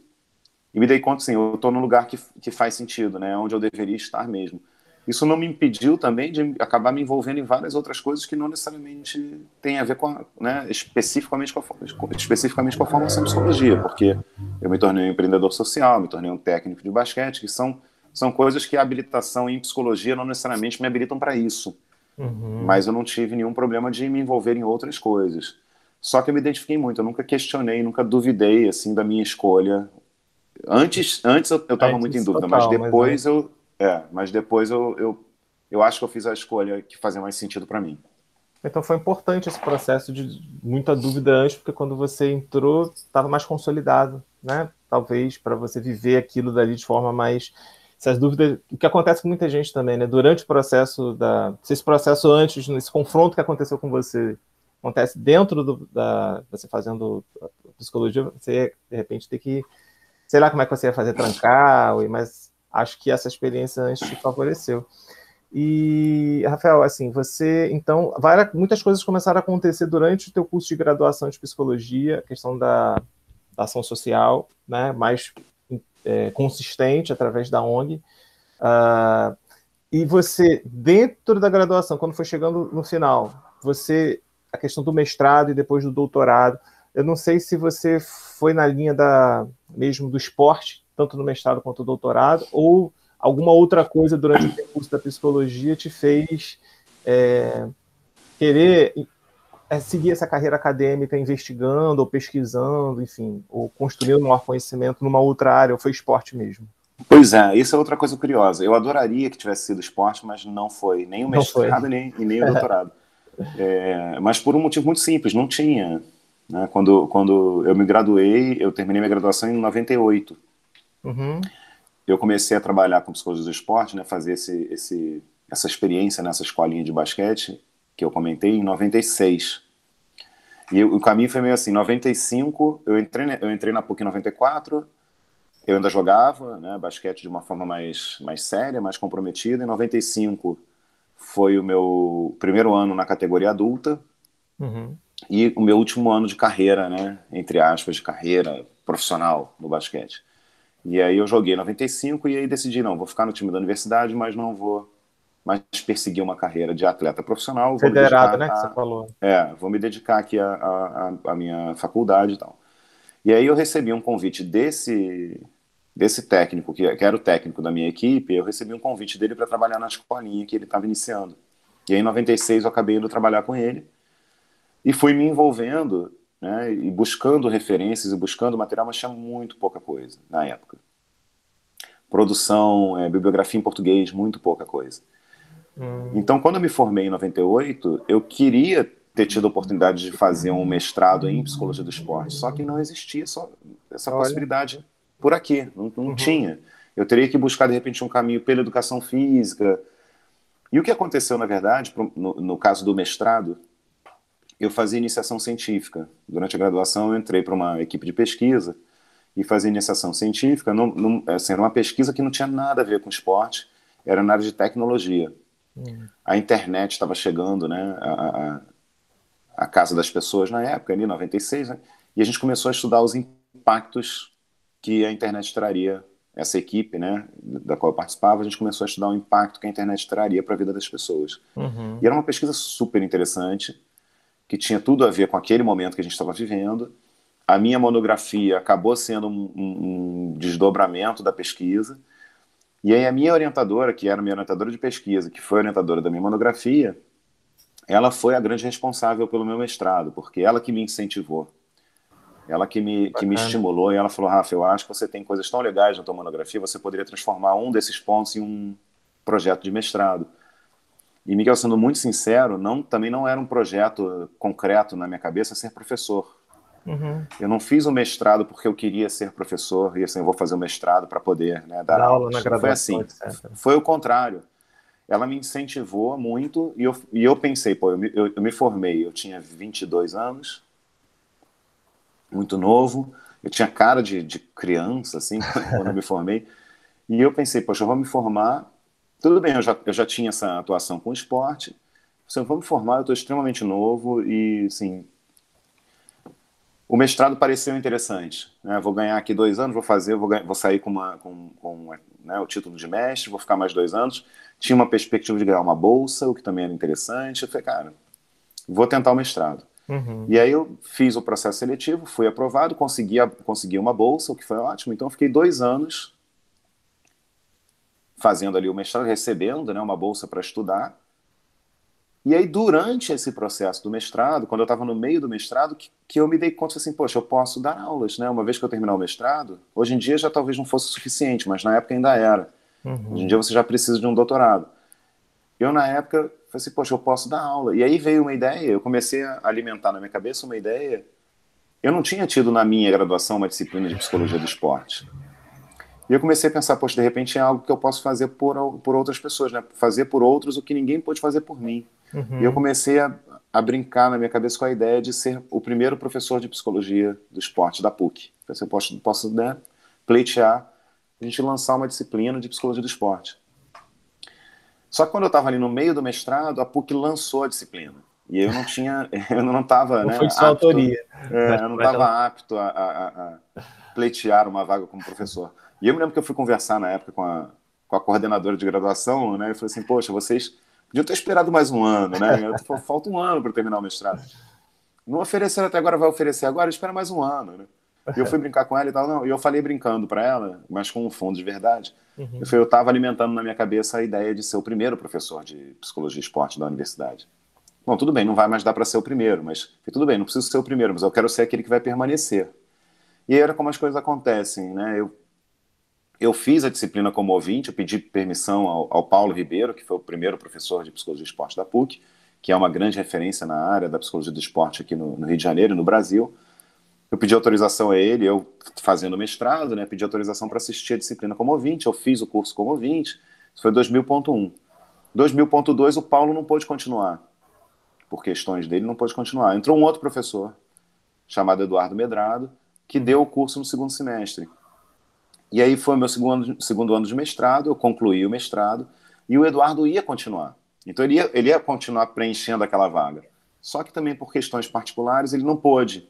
e me dei conta, assim, eu estou num lugar que faz sentido, né, onde eu deveria estar mesmo. Isso não me impediu também de acabar me envolvendo em várias outras coisas que não necessariamente têm a ver né, especificamente com a formação em psicologia, porque eu me tornei um empreendedor social, me tornei um técnico de basquete, que são coisas que a habilitação em psicologia não necessariamente me habilitam para isso. Uhum. Mas eu não tive nenhum problema de me envolver em outras coisas. Só que eu me identifiquei muito, eu nunca questionei, nunca duvidei assim da minha escolha. Antes eu estava muito em Antes, dúvida, mas total, mas depois antes. eu acho que eu fiz a escolha que fazia mais sentido para mim. Então foi importante esse processo de muita dúvida antes, porque quando você entrou, estava mais consolidado, né? Talvez para você viver aquilo dali de forma mais. Essas dúvidas, o que acontece com muita gente também, né? Durante o processo se esse processo antes, nesse confronto que aconteceu com você, acontece dentro você fazendo psicologia, você de repente tem que, sei lá como é que você ia fazer trancar, mas acho que essa experiência antes te favoreceu. E, Rafael, assim, você, então, muitas coisas começaram a acontecer durante o teu curso de graduação de psicologia, a questão da ação social, né, mais consistente através da ONG. E você, dentro da graduação, quando foi chegando no final, a questão do mestrado e depois do doutorado, eu não sei se você foi na linha mesmo do esporte, tanto no mestrado quanto no doutorado, ou alguma outra coisa durante o percurso da psicologia te fez querer seguir essa carreira acadêmica investigando ou pesquisando, enfim, ou construindo maior conhecimento numa outra área, ou foi esporte mesmo? Pois é, isso é outra coisa curiosa. Eu adoraria que tivesse sido esporte, mas não foi nem o Não foi. mestrado nem o doutorado. Mas por um motivo muito simples, não tinha. Né? Quando eu me graduei, eu terminei minha graduação em 98. Uhum. Eu comecei a trabalhar com psicologia do esporte, né, fazer essa experiência nessa escolinha de basquete que eu comentei em 96. E o caminho foi meio assim, 95, eu entrei na PUC em 94, eu ainda jogava, né, basquete de uma forma mais séria, mais comprometida. Em 95 foi o meu primeiro ano na categoria adulta, Uhum. e o meu último ano de carreira, né, entre aspas, de carreira profissional no basquete. E aí eu joguei em 95 e aí decidi, não, vou ficar no time da universidade, mas não vou mais perseguir uma carreira de atleta profissional, vou me Federado, dedicar né, que você falou. vou me dedicar aqui à minha faculdade e tal. E aí eu recebi um convite desse técnico, que era o técnico da minha equipe, eu recebi um convite dele para trabalhar na escolinha que ele estava iniciando. E aí em 96 eu acabei indo trabalhar com ele e fui me envolvendo, né, e buscando referências e buscando material, mas tinha muito pouca coisa na época. Produção, bibliografia em português, muito pouca coisa. Então, quando eu me formei em 98, eu queria ter tido a oportunidade de fazer um mestrado em psicologia do esporte, só que não existia essa Olha. possibilidade por aqui, não Uhum. tinha. Eu teria que buscar, de repente, um caminho pela educação física. E o que aconteceu, na verdade, no caso do mestrado, eu fazia iniciação científica. Durante a graduação, eu entrei para uma equipe de pesquisa e fazia iniciação científica. Assim, era uma pesquisa que não tinha nada a ver com esporte, era na área de tecnologia. A internet estava chegando, né, a casa das pessoas na época, ali, 96, né, e a gente começou a estudar os impactos que a internet traria. Essa equipe, né, da qual eu participava, a gente começou a estudar o impacto que a internet traria para a vida das pessoas. E Uhum. era uma pesquisa super interessante, que tinha tudo a ver com aquele momento que a gente estava vivendo. A minha monografia acabou sendo um desdobramento da pesquisa. E aí a minha orientadora, que era minha orientadora de pesquisa, que foi orientadora da minha monografia, ela foi a grande responsável pelo meu mestrado, porque ela que me incentivou, ela que me Bacana. estimulou, e ela falou, Rafa, eu acho que você tem coisas tão legais na tua monografia, você poderia transformar um desses pontos em um projeto de mestrado. E, Miguel, sendo muito sincero, também não era um projeto concreto na minha cabeça ser professor. Uhum. Eu não fiz o mestrado porque eu queria ser professor e assim, eu vou fazer o mestrado para poder, né, dar Dar aula na aulas. Não foi graduação, assim. etc. Foi o contrário. Ela me incentivou muito e eu pensei, pô, eu me formei, eu tinha 22 anos, muito novo, eu tinha cara de criança, assim, quando eu me formei, e eu pensei, poxa, eu vou me formar, tudo bem, eu já tinha essa atuação com esporte, assim, eu vou me formar, eu estou extremamente novo e, assim, o mestrado pareceu interessante, né? Vou ganhar aqui 2 anos, vou sair com né, o título de mestre, vou ficar mais 2 anos. Tinha uma perspectiva de ganhar uma bolsa, o que também era interessante. Eu falei, cara, vou tentar o mestrado. Uhum. E aí eu fiz o processo seletivo, fui aprovado, consegui uma bolsa, o que foi ótimo. Então eu fiquei 2 anos fazendo ali o mestrado, recebendo, né, uma bolsa para estudar. E aí, durante esse processo do mestrado, quando eu estava no meio do mestrado, que eu me dei conta assim, poxa, eu posso dar aulas, né? Uma vez que eu terminar o mestrado, hoje em dia já talvez não fosse o suficiente, mas na época ainda era. Hoje em dia Uhum. você já precisa de um doutorado. Eu, na época, falei assim, poxa, eu posso dar aula. E aí veio uma ideia, eu comecei a alimentar na minha cabeça uma ideia. Eu não tinha tido na minha graduação uma disciplina de psicologia do esporte. E eu comecei a pensar, poxa, de repente é algo que eu posso fazer por outras pessoas, né? Fazer por outros o que ninguém pôde fazer por mim. E eu Uhum. comecei a brincar na minha cabeça com a ideia de ser o primeiro professor de psicologia do esporte da PUC. Então, assim, eu posso, né, pleitear a gente lançar uma disciplina de psicologia do esporte. Só que quando eu estava ali no meio do mestrado, a PUC lançou a disciplina. E eu não tinha, eu não estava, Não né, foi de sua apto, autoria, eu não mas ela... estava apto a pleitear uma vaga como professor. E eu me lembro que eu fui conversar na época com com a coordenadora de graduação, né? Eu falei assim, poxa, vocês podiam ter esperado mais um ano, né? Falta um ano para terminar o mestrado. Não ofereceram até agora, vai oferecer agora, espera mais um ano, né? E eu fui brincar com ela e tal, não, e eu falei brincando para ela, mas com um fundo de verdade. Eu estava alimentando na minha cabeça a ideia de ser o primeiro professor de psicologia e esporte da universidade. Bom, tudo bem, não vai mais dar para ser o primeiro, mas tudo bem, não preciso ser o primeiro, mas eu quero ser aquele que vai permanecer. E aí era como as coisas acontecem, né? Eu fiz a disciplina como ouvinte, eu pedi permissão ao Paulo Ribeiro, que foi o primeiro professor de psicologia e esporte da PUC, que é uma grande referência na área da psicologia do esporte aqui no Rio de Janeiro e no Brasil. Eu pedi autorização a ele, eu fazendo mestrado, né, pedi autorização para assistir a disciplina como ouvinte, eu fiz o curso como ouvinte, isso foi 2000.1. 2000.2 o Paulo não pôde continuar, por questões dele não pôde continuar. Entrou um outro professor, chamado Eduardo Medrado, que deu o curso no segundo semestre. E aí foi o meu segundo ano de mestrado, eu concluí o mestrado, e o Eduardo ia continuar. Então ele ia continuar preenchendo aquela vaga. Só que também por questões particulares ele não pôde.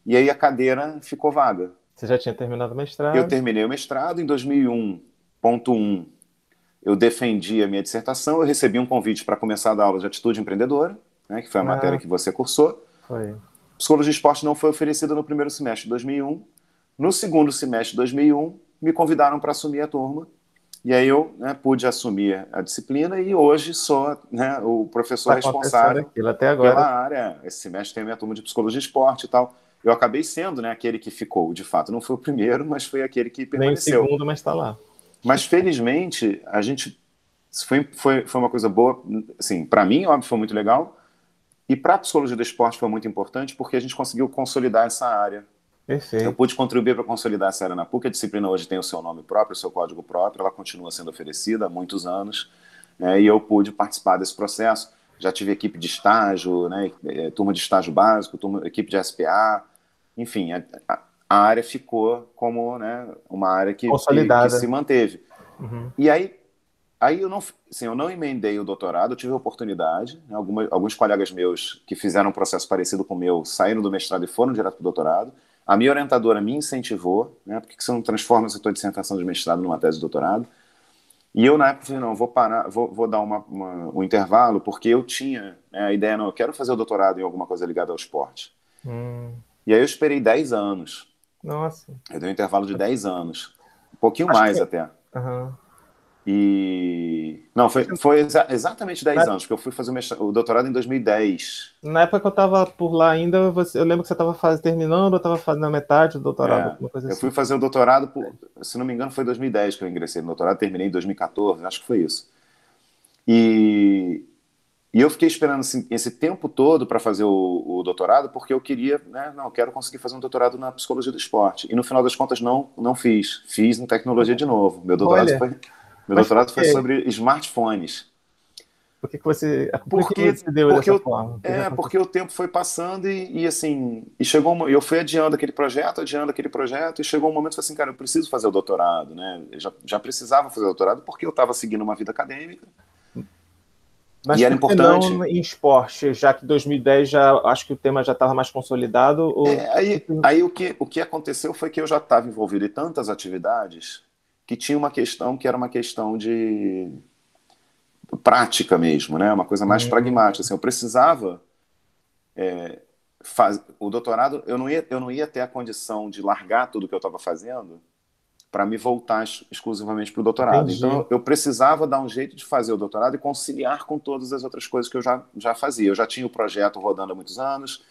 E aí a cadeira ficou vaga. Você já tinha terminado o mestrado? Eu terminei o mestrado em 2001.1. Eu defendi a minha dissertação, eu recebi um convite para começar a dar aula de atitude empreendedora, né, que foi a matéria que você cursou. Foi. Psicologia de esporte não foi oferecida no primeiro semestre de 2001. No segundo semestre de 2001, me convidaram para assumir a turma. E aí eu, né, pude assumir a disciplina e hoje sou, né, o professor responsável até agora. Pela área. Esse semestre tem a minha turma de psicologia de esporte e tal. Eu acabei sendo, né, aquele que ficou. De fato, não foi o primeiro, mas foi aquele que permaneceu. Nem o segundo, mas está lá. Mas, felizmente, a gente... Foi uma coisa boa. Assim, para mim, óbvio, foi muito legal. E para a psicologia do esporte foi muito importante porque a gente conseguiu consolidar essa área. Perfeito. Eu pude contribuir para consolidar essa área na PUC. A disciplina hoje tem o seu nome próprio, o seu código próprio. Ela continua sendo oferecida há muitos anos. Né, e eu pude participar desse processo. Já tive equipe de estágio, né, turma de estágio básico, equipe de SPA. Enfim, a área ficou como, né, uma área que se manteve. E aí eu não emendei o doutorado, eu tive a oportunidade, né, alguns colegas meus que fizeram um processo parecido com o meu saíram do mestrado e foram direto para o doutorado. A minha orientadora me incentivou, né, por que você não transforma essa tua dissertação de mestrado numa tese de doutorado? E eu, na época, falei, não, vou parar, vou dar um intervalo, porque eu tinha, né, a ideia, não, eu quero fazer o doutorado em alguma coisa ligada ao esporte. E aí eu esperei 10 anos. Nossa. Eu dei um intervalo de 10 anos. Um pouquinho mais até. E... Não, foi exatamente 10 anos, porque eu fui fazer o doutorado em 2010. Na época que eu estava por lá ainda, eu lembro que você estava terminando ou estava fazendo a metade do doutorado? Alguma coisa assim. Eu fui fazer o doutorado, se não me engano, foi em 2010 que eu ingressei no doutorado, terminei em 2014, acho que foi isso. E eu fiquei esperando assim, esse tempo todo para fazer o doutorado, porque eu queria, né, não, eu quero conseguir fazer um doutorado na psicologia do esporte. E no final das contas não fiz. Fiz em tecnologia de novo. Meu doutorado foi sobre smartphones. Por que você deu dessa forma? Porque o tempo foi passando e assim, eu fui adiando aquele projeto, e chegou um momento que eu falei assim, cara, eu preciso fazer o doutorado, né? Eu já precisava fazer o doutorado porque eu estava seguindo uma vida acadêmica. Mas e era importante. Não em esporte, já que em 2010 acho que o tema já estava mais consolidado? Aí o que aconteceu foi que eu já estava envolvido em tantas atividades que tinha uma questão que era uma questão de prática mesmo, né? Uma coisa mais pragmática. Assim, eu precisava o doutorado, eu não ia ter a condição de largar tudo que eu estava fazendo para me voltar exclusivamente para o doutorado. Entendi. Então, eu precisava dar um jeito de fazer o doutorado e conciliar com todas as outras coisas que eu já fazia. Eu já tinha o projeto rodando há muitos anos,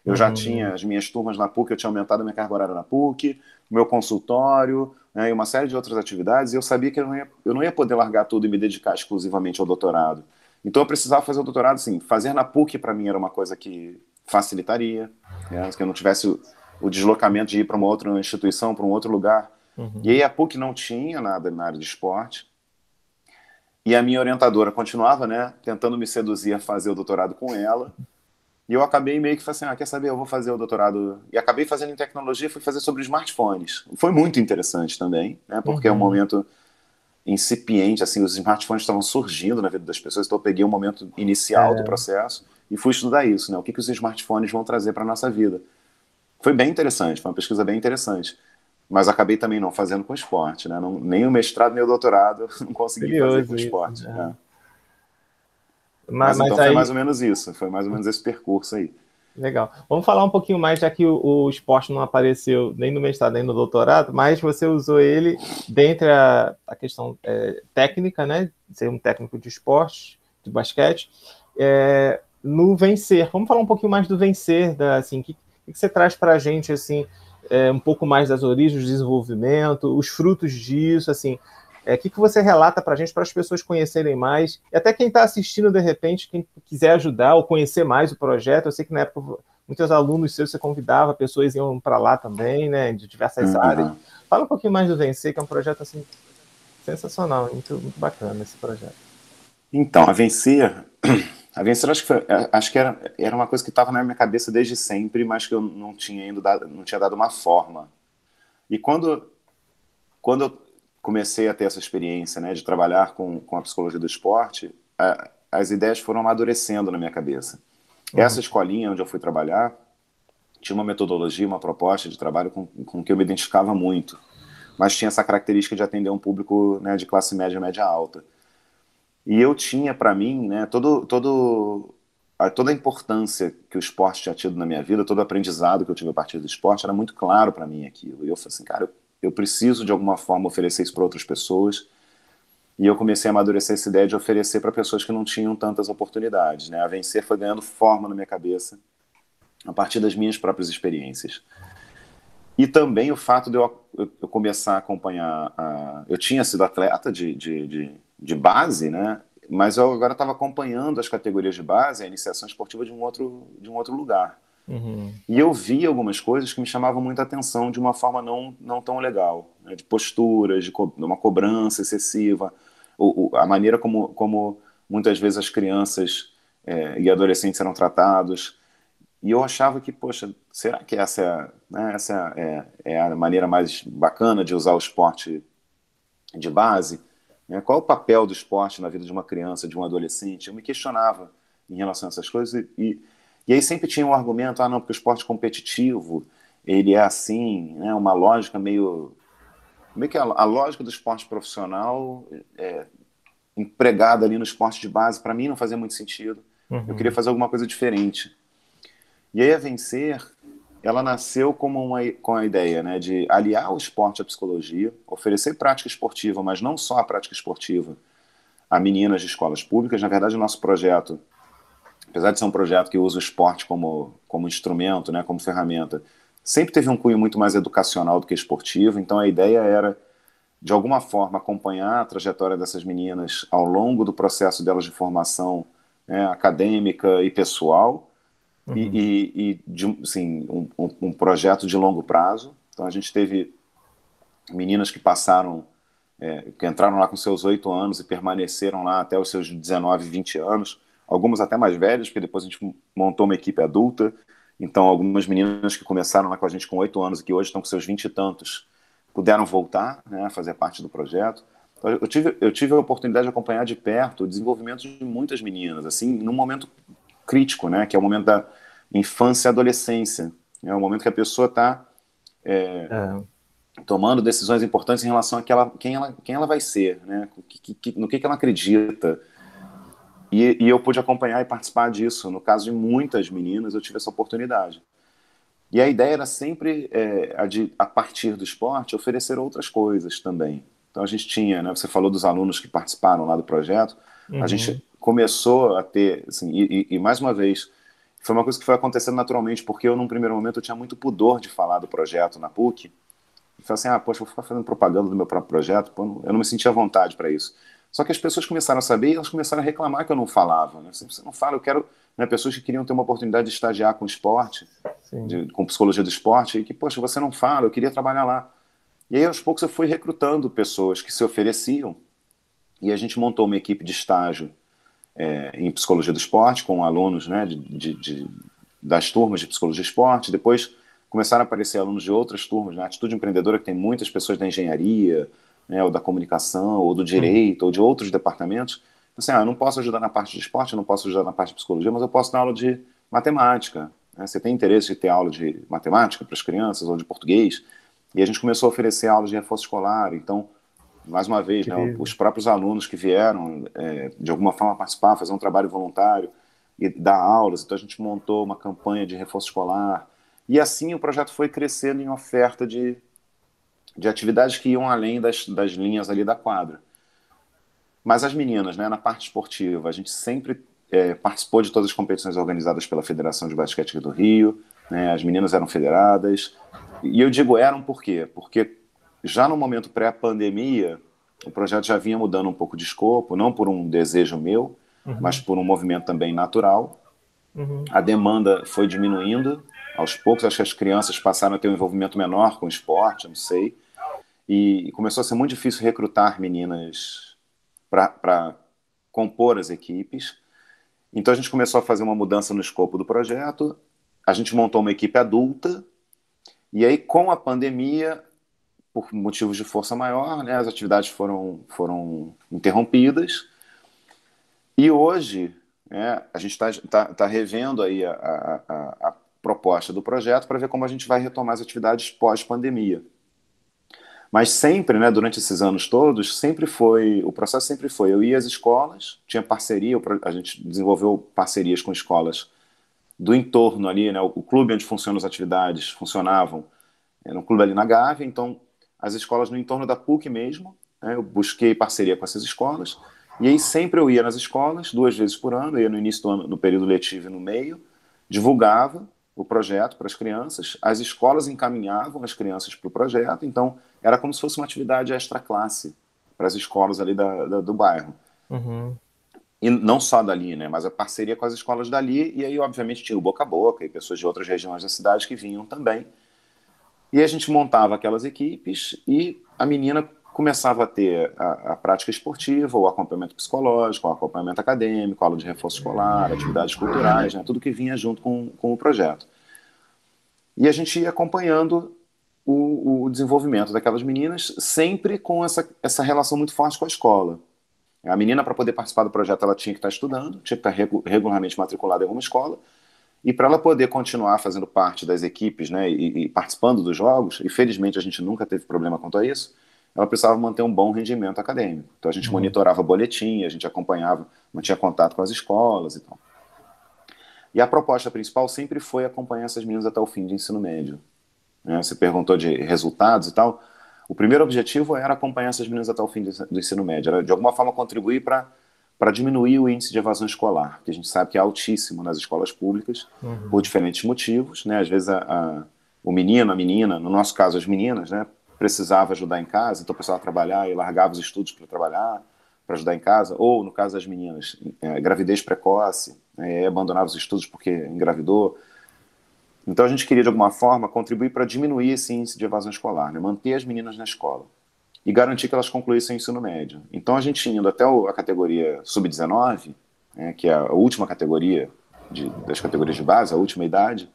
eu já tinha as minhas turmas na PUC, eu tinha aumentado a minha carga horária na PUC, o meu consultório, né, e uma série de outras atividades, e eu sabia que eu não ia poder largar tudo e me dedicar exclusivamente ao doutorado. Então, eu precisava fazer o doutorado, assim, fazer na PUC para mim era uma coisa que facilitaria, né, que eu não tivesse o deslocamento de ir para uma outra instituição, para um outro lugar. E aí a PUC não tinha nada na área de esporte. E a minha orientadora continuava, né, tentando me seduzir a fazer o doutorado com ela. E eu acabei meio que falei assim, quer saber, eu vou fazer o doutorado. E acabei fazendo em tecnologia, fui fazer sobre smartphones. Foi muito interessante também, né, porque é um momento incipiente, assim, os smartphones estavam surgindo na vida das pessoas, então eu peguei um momento inicial do processo e fui estudar isso, né, o que os smartphones vão trazer para a nossa vida. Foi bem interessante, foi uma pesquisa bem interessante. mas acabei também não fazendo com esporte, né? Não, nem o mestrado nem o doutorado eu não consegui fazer com Curioso isso, esporte, né? né? Mas Mas então foi mais aí, ou menos isso, foi mais ou menos esse percurso aí. legal. Vamos falar um pouquinho mais, já que o esporte não apareceu nem no mestrado nem no doutorado, mas você usou ele dentre a questão técnica, né? Ser um técnico de esporte, de basquete, no vencer. Vamos falar um pouquinho mais do vencer, assim, que você traz para a gente, assim, um pouco mais das origens do desenvolvimento, os frutos disso, assim, que você relata para a gente, para as pessoas conhecerem mais, e até quem está assistindo, de repente, quem quiser ajudar ou conhecer mais o projeto. Eu sei que na época muitos alunos seus você convidava, pessoas iam para lá também, né, de diversas áreas. Uhum. Fala um pouquinho mais do Vencer, que é um projeto assim, sensacional, muito, muito bacana esse projeto. Então, a Vencer acho que era uma coisa que estava na minha cabeça desde sempre, mas que eu não tinha ainda dado, não tinha dado uma forma. E quando eu comecei a ter essa experiência, né, de trabalhar com a psicologia do esporte, as ideias foram amadurecendo na minha cabeça. Uhum. Essa escolinha onde eu fui trabalhar tinha uma metodologia, uma proposta de trabalho com que eu me identificava muito, mas tinha essa característica de atender um público, né, de classe média, média alta. E eu tinha para mim, né, toda a importância que o esporte tinha tido na minha vida, todo o aprendizado que eu tive a partir do esporte, era muito claro para mim aquilo. E eu falei assim, cara, eu preciso de alguma forma oferecer isso para outras pessoas. E eu comecei a amadurecer essa ideia de oferecer para pessoas que não tinham tantas oportunidades, né? A Vencer foi ganhando forma na minha cabeça a partir das minhas próprias experiências. E também o fato de eu começar a acompanhar. Eu tinha sido atleta de base, né? Mas eu agora estava acompanhando as categorias de base, a iniciação esportiva de um outro lugar. Uhum. E eu vi algumas coisas que me chamavam muita atenção de uma forma não tão legal, né? De posturas, de uma cobrança excessiva, a maneira como muitas vezes as crianças e adolescentes eram tratados. E eu achava que, poxa, será que essa é a maneira mais bacana de usar o esporte de base? Né? Qual o papel do esporte na vida de uma criança, de um adolescente? Eu me questionava em relação a essas coisas e aí sempre tinha um argumento, não, porque o esporte competitivo, ele é assim, né, uma lógica meio que a lógica do esporte profissional empregada ali no esporte de base, para mim não fazia muito sentido. Eu queria Uhum. fazer alguma coisa diferente. E aí a Vencer, ela nasceu com a ideia, né, de aliar o esporte à psicologia, oferecer prática esportiva, mas não só a prática esportiva, a meninas de escolas públicas. Na verdade, o nosso projeto, apesar de ser um projeto que usa o esporte como instrumento, né, como ferramenta, sempre teve um cunho muito mais educacional do que esportivo. Então a ideia era, de alguma forma, acompanhar a trajetória dessas meninas ao longo do processo delas de formação, né, acadêmica e pessoal, Uhum. assim, um projeto de longo prazo. Então a gente teve meninas que passaram, que entraram lá com seus 8 anos e permaneceram lá até os seus 19, 20 anos, algumas até mais velhas, porque depois a gente montou uma equipe adulta. Então algumas meninas que começaram lá com a gente com 8 anos e que hoje estão com seus 20 e tantos, puderam voltar, né, a fazer parte do projeto. Então, eu tive a oportunidade de acompanhar de perto o desenvolvimento de muitas meninas, assim, num momento crítico, né, que é o momento da infância e adolescência. É o momento que a pessoa está É. tomando decisões importantes em relação a quem ela vai ser, né, no que ela acredita. E eu pude acompanhar e participar disso. No caso de muitas meninas, eu tive essa oportunidade. E a ideia era sempre, a partir do esporte, oferecer outras coisas também. Então a gente tinha, né, você falou dos alunos que participaram lá do projeto, a gente Uhum. começou a ter, assim, mais uma vez, foi uma coisa que foi acontecendo naturalmente, porque eu, num primeiro momento, eu tinha muito pudor de falar do projeto na PUC. E falei assim, poxa, vou ficar fazendo propaganda do meu próprio projeto, pô, eu não me sentia à vontade para isso. Só que as pessoas começaram a saber e elas começaram a reclamar que eu não falava. Né? Você não fala, eu quero, né, pessoas que queriam ter uma oportunidade de estagiar com esporte, Sim. com psicologia do esporte, e que, poxa, você não fala, eu queria trabalhar lá. E aí, aos poucos, eu fui recrutando pessoas que se ofereciam, e a gente montou uma equipe de estágio em psicologia do esporte, com alunos, né, das turmas de psicologia do esporte. Depois começaram a aparecer alunos de outras turmas, né, Atitude Empreendedora, que tem muitas pessoas da engenharia, né, ou da comunicação, ou do Uhum. direito, ou de outros departamentos. Assim, eu não posso ajudar na parte de esporte, eu não posso ajudar na parte de psicologia, mas eu posso dar aula de matemática. Né? Você tem interesse de ter aula de matemática para as crianças, ou de português? E a gente começou a oferecer aulas de reforço escolar. Então, mais uma vez, né, os próprios alunos que vieram, de alguma forma, participar, fazer um trabalho voluntário e dar aulas. Então, a gente montou uma campanha de reforço escolar. E assim o projeto foi crescendo em oferta de atividades que iam além das linhas ali da quadra. Mas as meninas, né, na parte esportiva, a gente sempre participou de todas as competições organizadas pela Federação de Basquete aqui do Rio, né, as meninas eram federadas, e eu digo eram por quê? Porque já no momento pré-pandemia, o projeto já vinha mudando um pouco de escopo, não por um desejo meu, mas por um movimento também natural. A demanda foi diminuindo, aos poucos acho que as crianças passaram a ter um envolvimento menor com o esporte, eu não sei, e começou a ser muito difícil recrutar meninas para compor as equipes. Então a gente começou a fazer uma mudança no escopo do projeto, a gente montou uma equipe adulta, e aí com a pandemia, por motivos de força maior, né, as atividades foram interrompidas, e hoje a gente está revendo aí a proposta do projeto para ver como a gente vai retomar as atividades pós-pandemia. Mas sempre, né, durante esses anos todos, o processo sempre foi, eu ia às escolas, tinha parceria, a gente desenvolveu parcerias com escolas do entorno ali, né, o clube onde funcionam as atividades funcionavam, era um clube ali na Gávea, então as escolas no entorno da PUC mesmo, né, eu busquei parceria com essas escolas, e aí sempre eu ia nas escolas, 2 vezes por ano, eu ia no início do ano, no período letivo e no meio, divulgava o projeto para as crianças, as escolas encaminhavam as crianças para o projeto, então era como se fosse uma atividade extra-classe para as escolas ali do bairro. E não só dali, né, mas a parceria com as escolas dali, e aí obviamente tinha o boca a boca e pessoas de outras regiões da cidade que vinham também. E a gente montava aquelas equipes e a menina começava a ter a prática esportiva, o acompanhamento psicológico, o acompanhamento acadêmico, aula de reforço escolar, atividades culturais, né, tudo que vinha junto com o projeto. E a gente ia acompanhando o desenvolvimento daquelas meninas, sempre com essa relação muito forte com a escola. A menina, para poder participar do projeto, ela tinha que estar estudando, tinha que estar regularmente matriculada em alguma escola, e para ela poder continuar fazendo parte das equipes, né, e participando dos jogos, e felizmente a gente nunca teve problema quanto a isso, ela precisava manter um bom rendimento acadêmico. Então a gente monitorava boletim, a gente acompanhava, mantinha contato com as escolas e tal. E a proposta principal sempre foi acompanhar essas meninas até o fim de ensino médio. Você perguntou de resultados e tal. O primeiro objetivo era acompanhar essas meninas até o fim do ensino médio, era de alguma forma contribuir para diminuir o índice de evasão escolar, que a gente sabe que é altíssimo nas escolas públicas, por diferentes motivos, né? Às vezes o menino, a menina, no nosso caso as meninas, né, precisava ajudar em casa, então precisava trabalhar e largava os estudos para trabalhar, para ajudar em casa, ou no caso das meninas, gravidez precoce, abandonava os estudos porque engravidou. Então a gente queria de alguma forma contribuir para diminuir esse índice de evasão escolar, né? Manter as meninas na escola e garantir que elas concluíssem o ensino médio. Então a gente indo até a categoria sub-19, né, que é a última categoria das categorias de base, a última idade,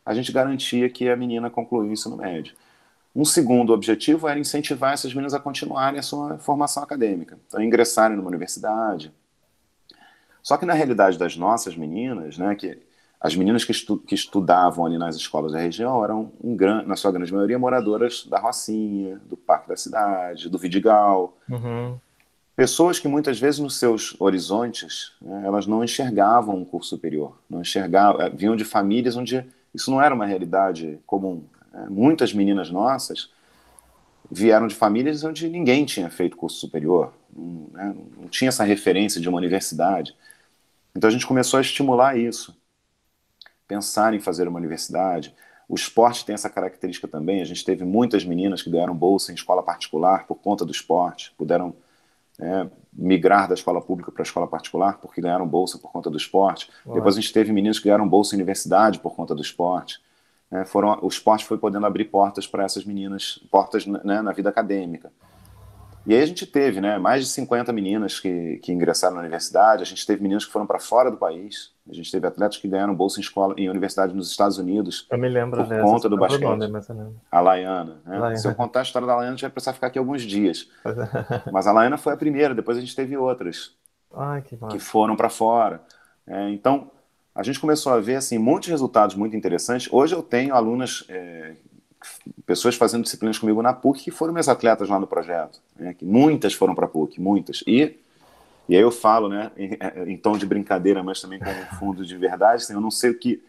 a gente garantia que a menina concluía o ensino médio. Um segundo objetivo era incentivar essas meninas a continuarem a sua formação acadêmica, então ingressarem numa universidade. Só que na realidade das nossas meninas, né, que as meninas que estudavam ali nas escolas da região eram, na sua grande maioria, moradoras da Rocinha, do Parque da Cidade, do Vidigal. Pessoas que muitas vezes nos seus horizontes, né, elas não enxergavam um curso superior, não enxergavam, vinham de famílias onde isso não era uma realidade comum. Muitas meninas nossas vieram de famílias onde ninguém tinha feito curso superior, não tinha essa referência de uma universidade. Então a gente começou a estimular isso, pensar em fazer uma universidade. O esporte tem essa característica também, a gente teve muitas meninas que ganharam bolsa em escola particular por conta do esporte, puderam migrar da escola pública para a escola particular porque ganharam bolsa por conta do esporte. Depois a gente teve meninos que ganharam bolsa em universidade por conta do esporte. O esporte foi podendo abrir portas para essas meninas, portas, né, na vida acadêmica. E aí a gente teve, né, mais de 50 meninas que ingressaram na universidade, a gente teve meninas que foram para fora do país, a gente teve atletas que ganharam bolsa em universidade nos Estados Unidos. Eu me lembro por conta do basquete. Nome, mais ou menos. A Laiana. Né? Se eu contar a história da Laiana, a gente vai precisar ficar aqui alguns dias. Mas a Laiana foi a primeira, depois a gente teve outras. Que foram para fora. Então, a gente começou a ver assim, muitos resultados muito interessantes. Hoje eu tenho alunas pessoas fazendo disciplinas comigo na PUC que foram minhas atletas lá no projeto, né? Que muitas foram para a PUC, muitas. E aí eu falo, né, em tom de brincadeira, mas também com um fundo de verdade, assim, eu não sei o que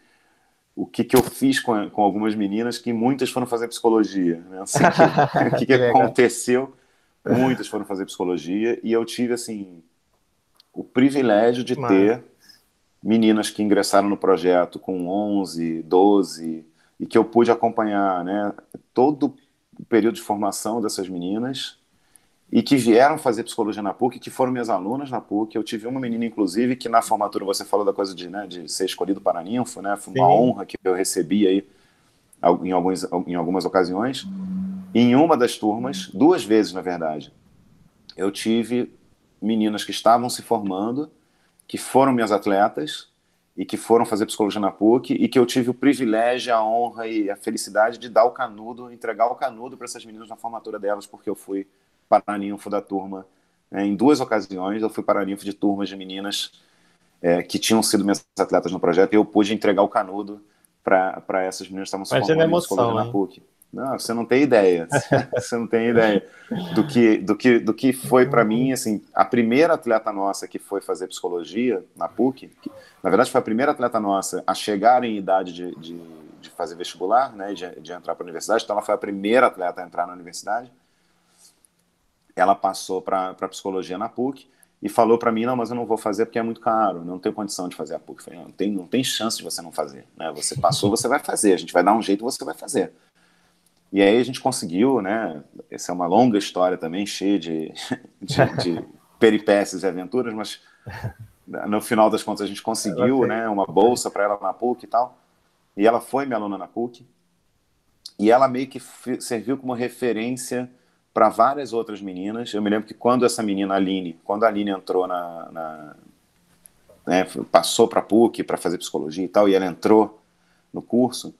eu fiz com algumas meninas que muitas foram fazer psicologia, né? Assim, o que Que legal. aconteceu? Muitas foram fazer psicologia e eu tive, assim, o privilégio de Mas, ter meninas que ingressaram no projeto com 11, 12 e que eu pude acompanhar, né, todo o período de formação dessas meninas e que vieram fazer psicologia na PUC, que foram minhas alunas na PUC. Eu tive uma menina, inclusive, que na formatura você falou da coisa de, né, de ser escolhido para a ninfo, né, foi uma sim. honra que eu recebi aí em algumas ocasiões. E em uma das turmas, duas vezes na verdade, eu tive meninas que estavam se formando, que foram minhas atletas e que foram fazer psicologia na PUC e que eu tive o privilégio, a honra e a felicidade de dar o canudo, entregar o canudo para essas meninas na formatura delas, porque eu fui paraninfo da turma. Em duas ocasiões eu fui paraninfo de turmas de meninas que tinham sido minhas atletas no projeto e eu pude entregar o canudo para essas meninas que estavam se Imagina a formando em psicologia emoção, na hein? PUC. Não, você não tem ideia. Você não tem ideia do que foi para mim, assim, a primeira atleta nossa que foi fazer psicologia na PUC, na verdade foi a primeira atleta nossa a chegar em idade de fazer vestibular, né, de entrar para a universidade, então ela foi a primeira atleta a entrar na universidade. Ela passou para psicologia na PUC e falou para mim, não, mas eu não vou fazer porque é muito caro, não tenho condição de fazer a PUC. Eu falei, não tem chance de você não fazer, né? Você passou, você vai fazer, a gente vai dar um jeito, você vai fazer. E aí a gente conseguiu, né? Essa é uma longa história também, cheia de peripécias e aventuras, mas no final das contas a gente Ela conseguiu, fez. né, uma bolsa para ela na PUC e tal. E ela foi minha aluna na PUC. E ela meio que serviu como referência para várias outras meninas. Eu me lembro que quando essa menina, quando a Aline entrou né, passou para a PUC para fazer psicologia e tal, e ela entrou no curso,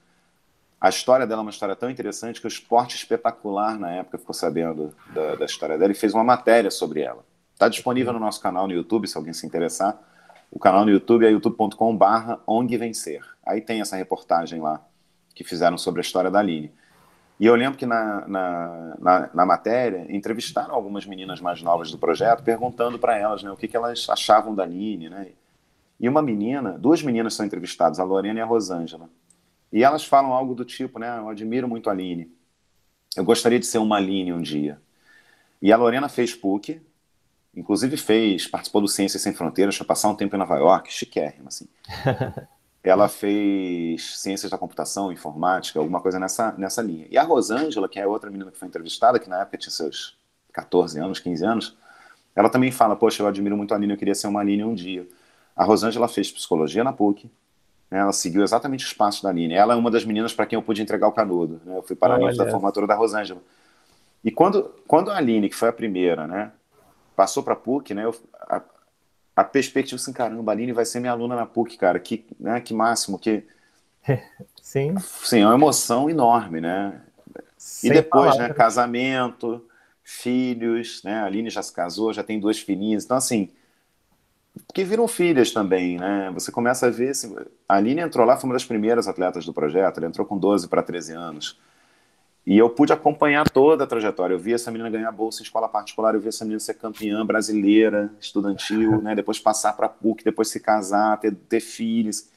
a história dela é uma história tão interessante que o Esporte Espetacular, na época, ficou sabendo da história dela e fez uma matéria sobre ela. Está disponível no nosso canal no YouTube, se alguém se interessar. O canal no YouTube é youtube.com/ONGvencer. Aí tem essa reportagem lá que fizeram sobre a história da Aline. E eu lembro que na matéria entrevistaram algumas meninas mais novas do projeto, perguntando para elas, né, o que elas achavam da Aline, né? E duas meninas são entrevistadas, a Lorena e a Rosângela. E elas falam algo do tipo, né, eu admiro muito a Aline, eu gostaria de ser uma Aline um dia. E a Lorena fez PUC, inclusive participou do Ciências Sem Fronteiras, foi passar um tempo em Nova York, chiquérrima, assim. Ela fez ciências da computação, informática, alguma coisa nessa linha. E a Rosângela, que é outra menina que foi entrevistada, que na época tinha seus 14 anos, 15 anos, ela também fala, poxa, eu admiro muito a Aline, eu queria ser uma Aline um dia. A Rosângela fez psicologia na PUC, né, ela seguiu exatamente os passos da Aline. Ela é uma das meninas para quem eu pude entregar o canudo, né, eu fui paraninfo da Olha, formatura da Rosângela. E quando a Aline, que foi a primeira, né, passou para a PUC, né, a perspectiva assim, caramba, a Aline vai ser minha aluna na PUC, cara, que máximo, sim, sim, é uma emoção enorme, né? E sem depois, né, palavras. casamento, filhos, né? A Aline já se casou, já tem duas filhinhas, então assim, que viram filhas também, né? Você começa a ver, assim, a Aline entrou lá, foi uma das primeiras atletas do projeto, ela entrou com 12 para 13 anos. E eu pude acompanhar toda a trajetória. Eu vi essa menina ganhar bolsa em escola particular, eu vi essa menina ser campeã brasileira, estudantil, né? Depois passar para a PUC, depois se casar, ter filhos.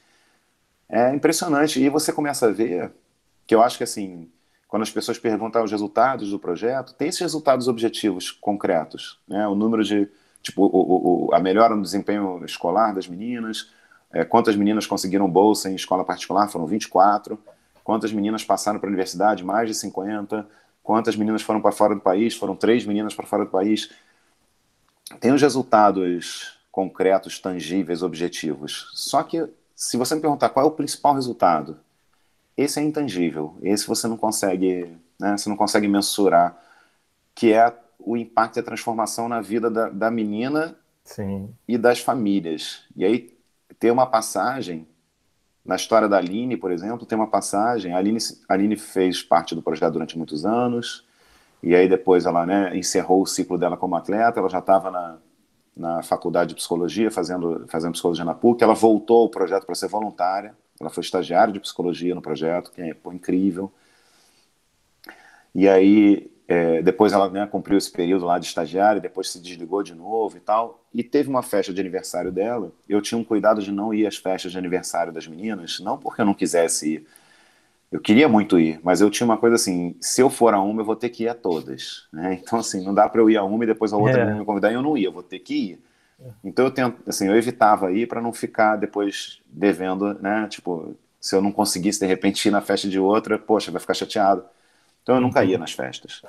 É impressionante. E você começa a ver que eu acho que, assim, quando as pessoas perguntam os resultados do projeto, tem esses resultados objetivos concretos, né? O número tipo, a melhora no desempenho escolar das meninas, quantas meninas conseguiram bolsa em escola particular, foram 24, quantas meninas passaram para a universidade, mais de 50, quantas meninas foram para fora do país, foram 3 meninas para fora do país. Tem os resultados concretos, tangíveis, objetivos. Só que, se você me perguntar qual é o principal resultado, esse é intangível, esse você não consegue, né, você não consegue mensurar, que é o impacto e a transformação na vida da menina Sim. e das famílias. E aí tem uma passagem, na história da Aline, por exemplo, tem uma passagem, a Aline fez parte do projeto durante muitos anos, e aí depois ela, né, encerrou o ciclo dela como atleta, ela já estava na faculdade de psicologia, fazendo psicologia na PUC, ela voltou ao projeto para ser voluntária, ela foi estagiária de psicologia no projeto, que é incrível. E aí, depois ela, né, cumpriu esse período lá de estagiária, depois se desligou de novo e tal. E teve uma festa de aniversário dela. Eu tinha um cuidado de não ir às festas de aniversário das meninas, não porque eu não quisesse ir. Eu queria muito ir, mas eu tinha uma coisa assim: se eu for a uma, eu vou ter que ir a todas, né? Então, assim, não dá para eu ir a uma e depois a outra É, me convidar e eu não ia, eu vou ter que ir. Então, eu tento, assim, eu evitava ir para não ficar depois devendo, né? Tipo, se eu não conseguisse de repente ir na festa de outra, poxa, vai ficar chateado. Então, eu nunca ia uhum, nas festas.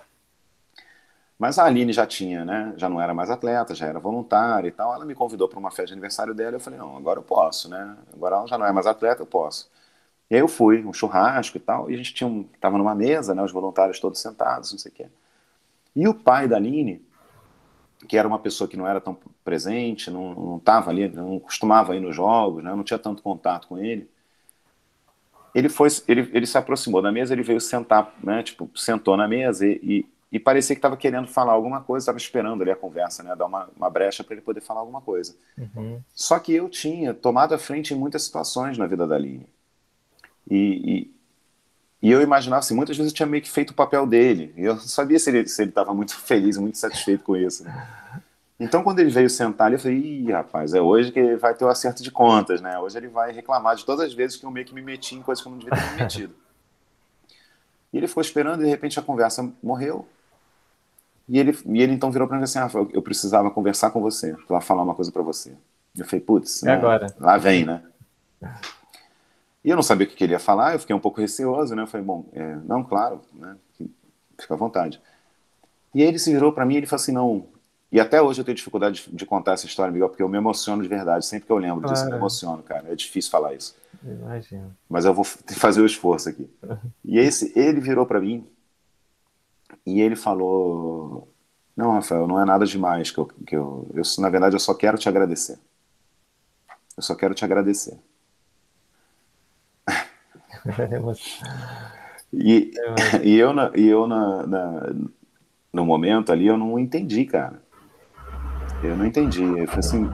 Mas a Aline já tinha, né? Já não era mais atleta, já era voluntária e tal. Ela me convidou para uma festa de aniversário dela. Eu falei, não, agora eu posso, né? Agora ela já não é mais atleta, eu posso. E aí eu fui, um churrasco e tal, e a gente tava numa mesa, né? Os voluntários todos sentados, não sei o quê. E o pai da Aline, que era uma pessoa que não era tão presente, não estava ali, não costumava ir nos jogos, né? Não tinha tanto contato com ele. Ele se aproximou da mesa, ele veio sentar, né? Tipo, sentou na mesa e parecia que estava querendo falar alguma coisa, estava esperando ali a conversa, né? Dar uma brecha para ele poder falar alguma coisa. uhum. Só que eu tinha tomado a frente em muitas situações na vida da Aline. E, e eu imaginava assim, muitas vezes eu tinha meio que feito o papel dele. E eu não sabia se ele estava muito feliz, muito satisfeito com isso. Né? Então, quando ele veio sentar ali, eu falei, ih, rapaz, é hoje que vai ter o acerto de contas, né? Hoje ele vai reclamar de todas as vezes que eu meio que me meti em coisas que eu não devia ter me metido. E ele ficou esperando e, de repente, a conversa morreu. E ele então virou para mim assim, eu precisava conversar com você, precisava falar uma coisa para você. Eu falei, putz, E né? agora? Lá vem, né? E eu não sabia o que ele ia falar, eu fiquei um pouco receoso, né? Eu falei, bom, não, claro, né? Fica à vontade. E aí ele se virou para mim e ele falou assim, não... E até hoje eu tenho dificuldade de contar essa história, Miguel, porque eu me emociono de verdade. Sempre que eu lembro disso, eu me Claro, emociono, cara. É difícil falar isso. imagino. Mas eu vou fazer o esforço aqui. E ele virou para mim e ele falou... Não, Rafael, não é nada demais na verdade, eu só quero te agradecer. Eu só quero te agradecer. E, Imagino. e eu no momento ali, eu não entendi, cara. Eu não entendi. Eu falei assim,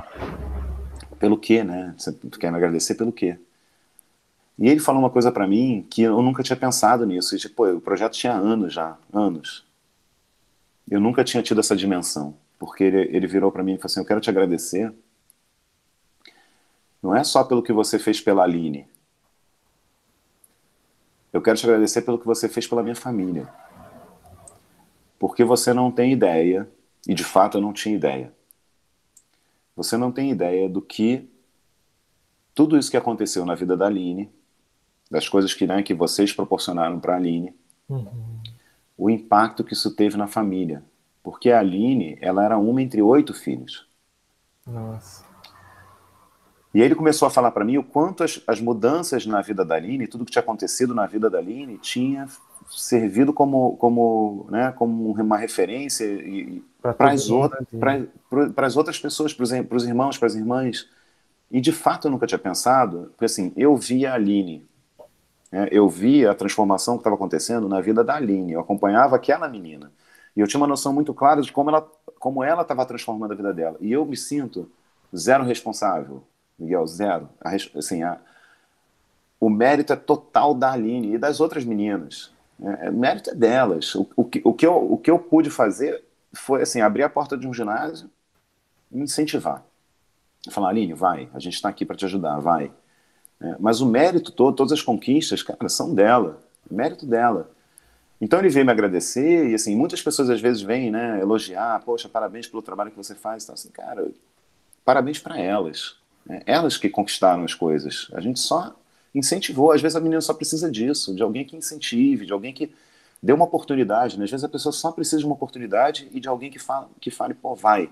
pelo quê, né? Você quer me agradecer pelo quê? E ele falou uma coisa pra mim que eu nunca tinha pensado nisso. E, tipo, o projeto tinha anos já, anos. Eu nunca tinha tido essa dimensão. Porque ele virou pra mim e falou assim, eu quero te agradecer. Não é só pelo que você fez pela Aline. Eu quero te agradecer pelo que você fez pela minha família. Porque você não tem ideia, e de fato eu não tinha ideia. Você não tem ideia do que tudo isso que aconteceu na vida da Aline, das coisas que, né, que vocês proporcionaram para a Aline, Uhum. o impacto que isso teve na família. Porque a Aline, ela era uma entre 8 filhos. Nossa. E aí ele começou a falar para mim o quanto as mudanças na vida da Aline, tudo que tinha acontecido na vida da Aline, tinha servido como uma referência Para para todo mundo ali. as outras pessoas, para os irmãos, para as irmãs. E de fato eu nunca tinha pensado, porque assim, eu via a Aline, né, eu via a transformação que estava acontecendo na vida da Aline, eu acompanhava aquela menina. E eu tinha uma noção muito clara de como ela estava transformando a vida dela. E eu me sinto zero responsável, Miguel, zero. Assim, o mérito é total da Aline e das outras meninas. O mérito é delas. O que eu pude fazer foi assim, abrir a porta de um ginásio e me incentivar. Falar, Aline, vai, a gente está aqui para te ajudar, vai. Mas o mérito todo, todas as conquistas, cara, são dela. O mérito dela. Então ele veio me agradecer e assim, muitas pessoas às vezes vêm, né, elogiar, poxa, parabéns pelo trabalho que você faz. Então, assim, cara, parabéns para elas. Né? Elas que conquistaram as coisas. A gente só incentivou. Às vezes a menina só precisa disso, de alguém que incentive, de alguém que dê uma oportunidade. Né? Às vezes a pessoa só precisa de uma oportunidade e de alguém que fale, pô, vai.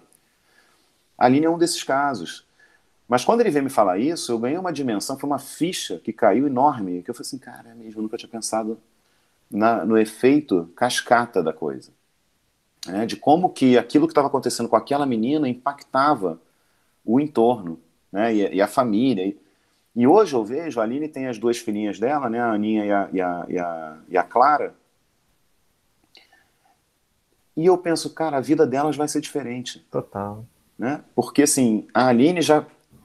A Aline é um desses casos. Mas quando ele veio me falar isso, eu ganhei uma dimensão, foi uma ficha que caiu enorme, que eu falei assim, cara, é mesmo, eu nunca tinha pensado no efeito cascata da coisa. Né? De como que aquilo que estava acontecendo com aquela menina impactava o entorno, né? E a família. E hoje eu vejo, a Aline tem as duas filhinhas dela, né? A Aninha e a Clara, e eu penso, cara, a vida delas vai ser diferente. Total. Né? Porque assim, a Aline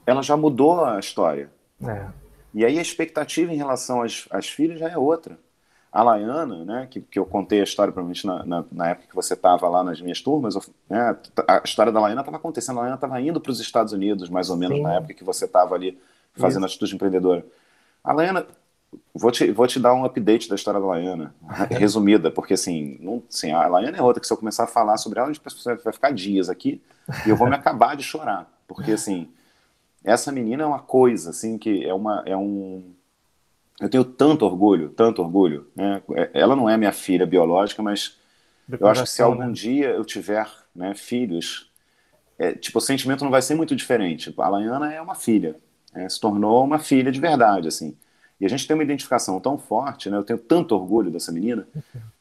ela já mudou a história. É. E aí a expectativa em relação às filhas já é outra. A Laiana, né, que eu contei a história provavelmente na época que você estava lá nas minhas turmas, né, a história da Laiana estava acontecendo, a Laiana estava indo para os Estados Unidos, mais ou menos na Sim, época que você estava ali fazendo isso. atitude empreendedora. A Laiana, vou te dar um update da história da Laiana, resumida, porque assim, não, assim, a Laiana é outra que se eu começar a falar sobre ela, a gente vai ficar dias aqui e eu vou me acabar de chorar, porque assim, essa menina é uma coisa, assim, que eu tenho tanto orgulho, né? Ela não é minha filha biológica, mas Do eu acho que se coração, algum né? dia eu tiver, né, filhos, tipo, o sentimento não vai ser muito diferente. A Laiana é uma filha, né? Se tornou uma filha de verdade, assim. E a gente tem uma identificação tão forte, né? Eu tenho tanto orgulho dessa menina.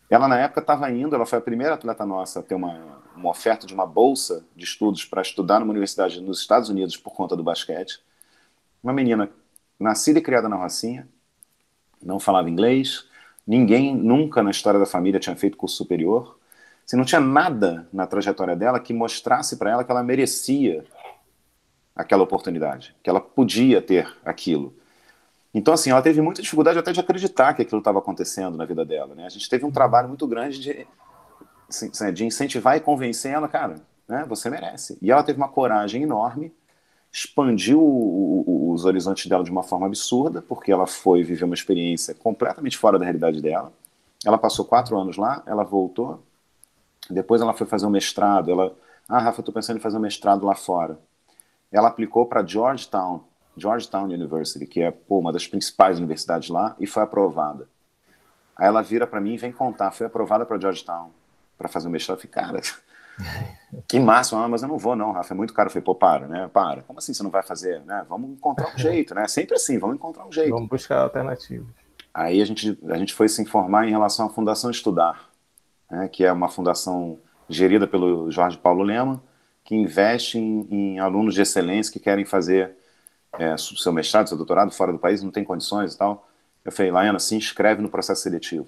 Ela, na época, estava indo, ela foi a primeira atleta nossa a ter uma oferta de uma bolsa de estudos para estudar numa universidade nos Estados Unidos por conta do basquete. Uma menina nascida e criada na Rocinha, não falava inglês, ninguém nunca na história da família tinha feito curso superior. Se não tinha nada na trajetória dela que mostrasse para ela que ela merecia aquela oportunidade, que ela podia ter aquilo. Então, assim, ela teve muita dificuldade até de acreditar que aquilo estava acontecendo na vida dela, né? A gente teve um trabalho muito grande de incentivar e convencer ela, cara, né, você merece. E ela teve uma coragem enorme, expandiu os horizontes dela de uma forma absurda, porque ela foi viver uma experiência completamente fora da realidade dela. Ela passou 4 anos lá, ela voltou, depois ela foi fazer um mestrado, Rafa, eu tô pensando em fazer um mestrado lá fora. Ela aplicou para Georgetown University, que é, pô, uma das principais universidades lá, e foi aprovada. Aí ela vira para mim e vem contar, foi aprovada para Georgetown para fazer um mestrado. Eu falei, cara, que máximo, mas eu não vou não, Rafa, é muito caro. Eu falei, pô, para, né, para. Como assim você não vai fazer, né? Vamos encontrar um jeito, né? Sempre assim, vamos encontrar um jeito. Vamos buscar alternativas. Aí a gente foi se informar em relação à Fundação Estudar, né, que é uma fundação gerida pelo Jorge Paulo Lema, que investe em alunos de excelência que querem fazer seu mestrado, seu doutorado fora do país, não tem condições e tal. Eu falei, Laiana, se inscreve no processo seletivo.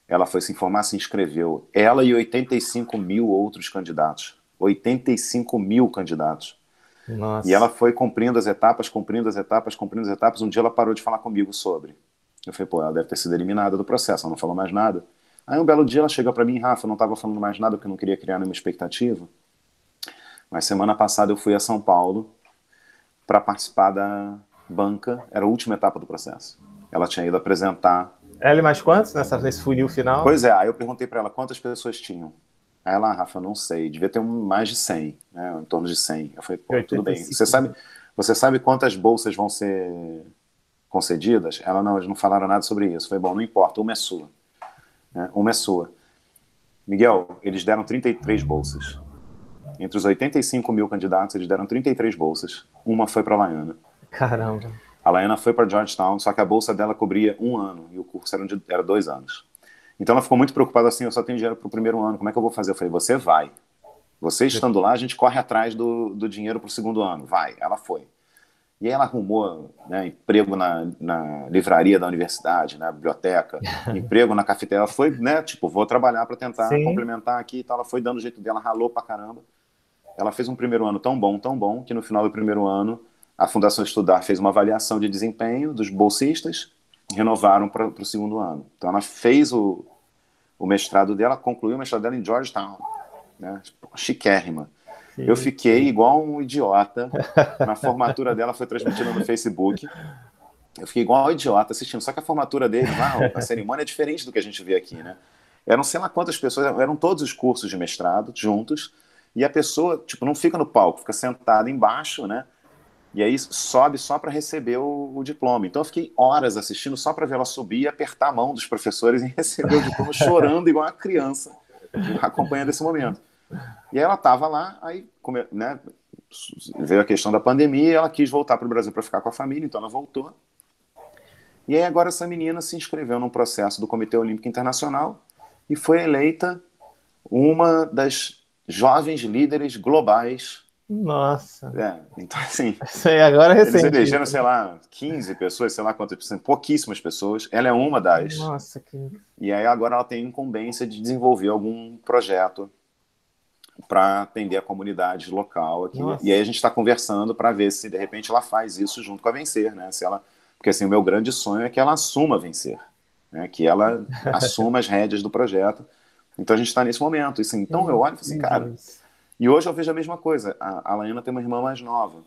Ela foi se informar, se inscreveu. Ela e 85 mil outros candidatos. 85 mil candidatos. E ela Nossa, foi cumprindo as etapas, cumprindo as etapas, cumprindo as etapas. Um dia ela parou de falar comigo sobre. Eu falei, pô, ela deve ter sido eliminada do processo, ela não falou mais nada. Aí um belo dia ela chega para mim, Rafa, eu não estava falando mais nada porque eu não queria criar nenhuma expectativa. Mas semana passada eu fui a São Paulo para participar da banca, era a última etapa do processo. Ela tinha ido apresentar. L mais quantos nesse funil final? Pois é, aí eu perguntei para ela quantas pessoas tinham. Aí ela, Rafa, não sei, devia ter mais de 100, né, em torno de 100. Eu falei, pô, tudo bem. 85. Você sabe quantas bolsas vão ser concedidas? Ela, não, eles não falaram nada sobre isso. Eu falei, bom, não importa, uma é sua. Né, uma é sua. Miguel, eles deram 33 bolsas. Entre os 85 mil candidatos, eles deram 33 bolsas. Uma foi para a Laiana. Caramba. A Laiana foi para Georgetown, só que a bolsa dela cobria 1 ano e o curso era 2 anos. Então ela ficou muito preocupada assim, eu só tenho dinheiro para o primeiro ano, como é que eu vou fazer? Eu falei, você vai. Você estando lá, a gente corre atrás do dinheiro para o segundo ano. Vai. Ela foi. E aí ela arrumou, né, emprego na livraria da universidade, na biblioteca, emprego na cafeteria. Ela foi, né, tipo, vou trabalhar para tentar Sim, complementar aqui e tal. Ela foi dando o jeito dela, ralou pra caramba. Ela fez um primeiro ano tão bom, que no final do primeiro ano a Fundação Estudar fez uma avaliação de desempenho dos bolsistas e renovaram para o segundo ano. Então ela fez o mestrado dela, concluiu o mestrado dela em Georgetown, né? Chiquérrima. Eu sim. fiquei igual um idiota. Na formatura dela foi transmitida no Facebook. Eu fiquei igual um idiota assistindo. Só que a formatura deles lá, a cerimônia é diferente do que a gente vê aqui, né? Eram sei lá quantas pessoas, eram todos os cursos de mestrado juntos. E a pessoa, tipo, não fica no palco, fica sentada embaixo, né? E aí sobe só para receber o diploma. Então eu fiquei horas assistindo só para ver ela subir e apertar a mão dos professores e receber o diploma chorando igual uma criança, acompanhando esse momento. E aí ela estava lá, aí, né, veio a questão da pandemia e ela quis voltar para o Brasil para ficar com a família, então ela voltou. E aí agora essa menina se inscreveu num processo do Comitê Olímpico Internacional e foi eleita uma das jovens líderes globais. Nossa. Então, assim, Isso aí agora é eles recente. elegeram, sei lá, 15 pessoas, sei lá quantas, pouquíssimas pessoas. Ela é uma das. Nossa, que. E aí agora ela tem incumbência de desenvolver algum projeto para atender a comunidade local aqui. E aí Nossa. a gente está conversando para ver se de repente ela faz isso junto com a Vencer, né? Se ela, porque assim o meu grande sonho é que ela assuma a Vencer. né, que ela assuma as rédeas do projeto. Então a gente está nesse momento. Assim, então eu olho e falo assim, cara. E hoje eu vejo a mesma coisa. A Laiana tem uma irmã mais nova.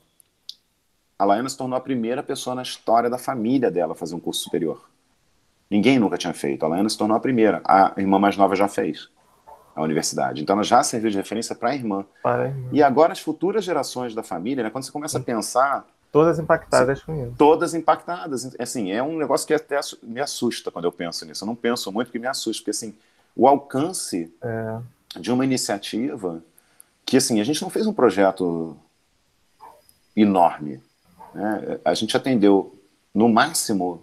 A Laiana se tornou a primeira pessoa na história da família dela a fazer um curso superior. Ninguém nunca tinha feito. A Laiana se tornou a primeira. A irmã mais nova já fez a universidade. Então ela já serviu de referência para a irmã. E agora as futuras gerações da família, né, quando você começa a pensar... Todas impactadas com isso. Todas impactadas. Assim, é um negócio que até me assusta quando eu penso nisso. Eu não penso muito porque me assusta. Porque assim, o alcance de uma iniciativa que assim, a gente não fez um projeto enorme. Né? A gente atendeu no máximo,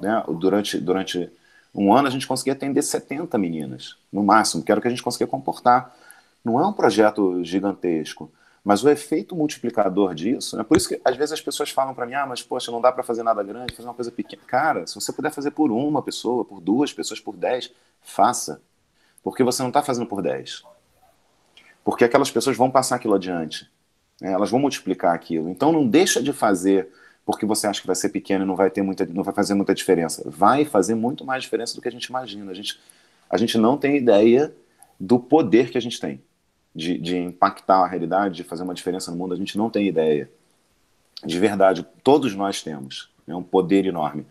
né, durante um ano a gente conseguia atender 70 meninas, no máximo, que era o que a gente conseguia comportar. Não é um projeto gigantesco, mas o efeito multiplicador disso, né, por isso que às vezes as pessoas falam para mim, mas poxa, não dá para fazer nada grande, fazer uma coisa pequena. Cara, se você puder fazer por uma pessoa, por duas pessoas, por 10, faça. Porque você não está fazendo por 10. Porque aquelas pessoas vão passar aquilo adiante. Né, elas vão multiplicar aquilo. Então não deixa de fazer porque você acha que vai ser pequeno e não vai fazer muita diferença. Vai fazer muito mais diferença do que a gente imagina. A gente não tem ideia do poder que a gente tem de impactar a realidade, de fazer uma diferença no mundo. A gente não tem ideia. De verdade, todos nós temos. É um poder enorme.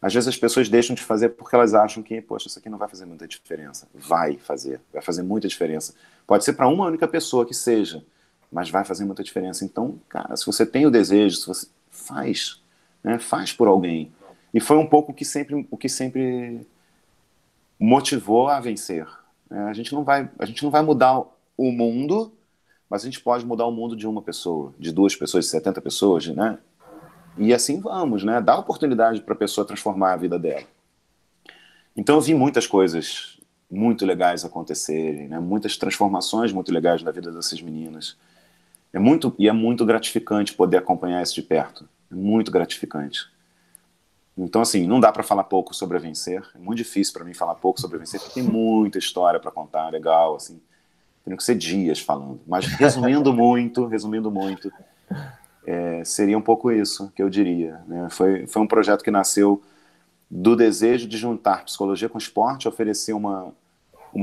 Às vezes as pessoas deixam de fazer porque elas acham que, poxa, isso aqui não vai fazer muita diferença. Vai fazer muita diferença. Pode ser para uma única pessoa que seja, mas vai fazer muita diferença. Então, cara, se você tem o desejo, se você faz, né, faz por alguém. E foi um pouco o que sempre motivou a vencer. A gente não vai mudar o mundo, mas a gente pode mudar o mundo de uma pessoa, de duas pessoas, de 70 pessoas, né? E assim vamos, né? Dá oportunidade para a pessoa transformar a vida dela. Então eu vi muitas coisas muito legais acontecerem, né? Muitas transformações muito legais na vida dessas meninas. É muito gratificante poder acompanhar isso de perto. É muito gratificante. Então, assim, não dá para falar pouco sobre a Vencer. É muito difícil para mim falar pouco sobre a Vencer, porque tem muita história para contar, legal, assim. Tem que ser dias falando. Mas resumindo muito, seria um pouco isso que eu diria. Né? Foi um projeto que nasceu do desejo de juntar psicologia com esporte, oferecer uma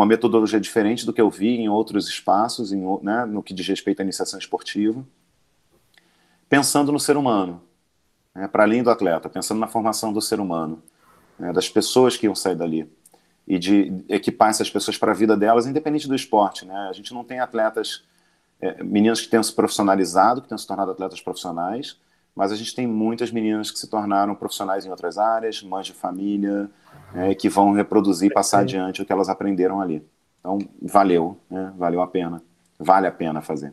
metodologia diferente do que eu vi em outros espaços, né, no que diz respeito à iniciação esportiva, pensando no ser humano, né, para além do atleta, pensando na formação do ser humano, né, das pessoas que iam sair dali, e de equipar essas pessoas para a vida delas, independente do esporte. Né? A gente não tem atletas, meninas que tenham se profissionalizado, que tenham se tornado atletas profissionais, mas a gente tem muitas meninas que se tornaram profissionais em outras áreas, mães de família, que vão reproduzir e passar adiante o que elas aprenderam ali. Então, valeu, né? Valeu a pena. Vale a pena fazer.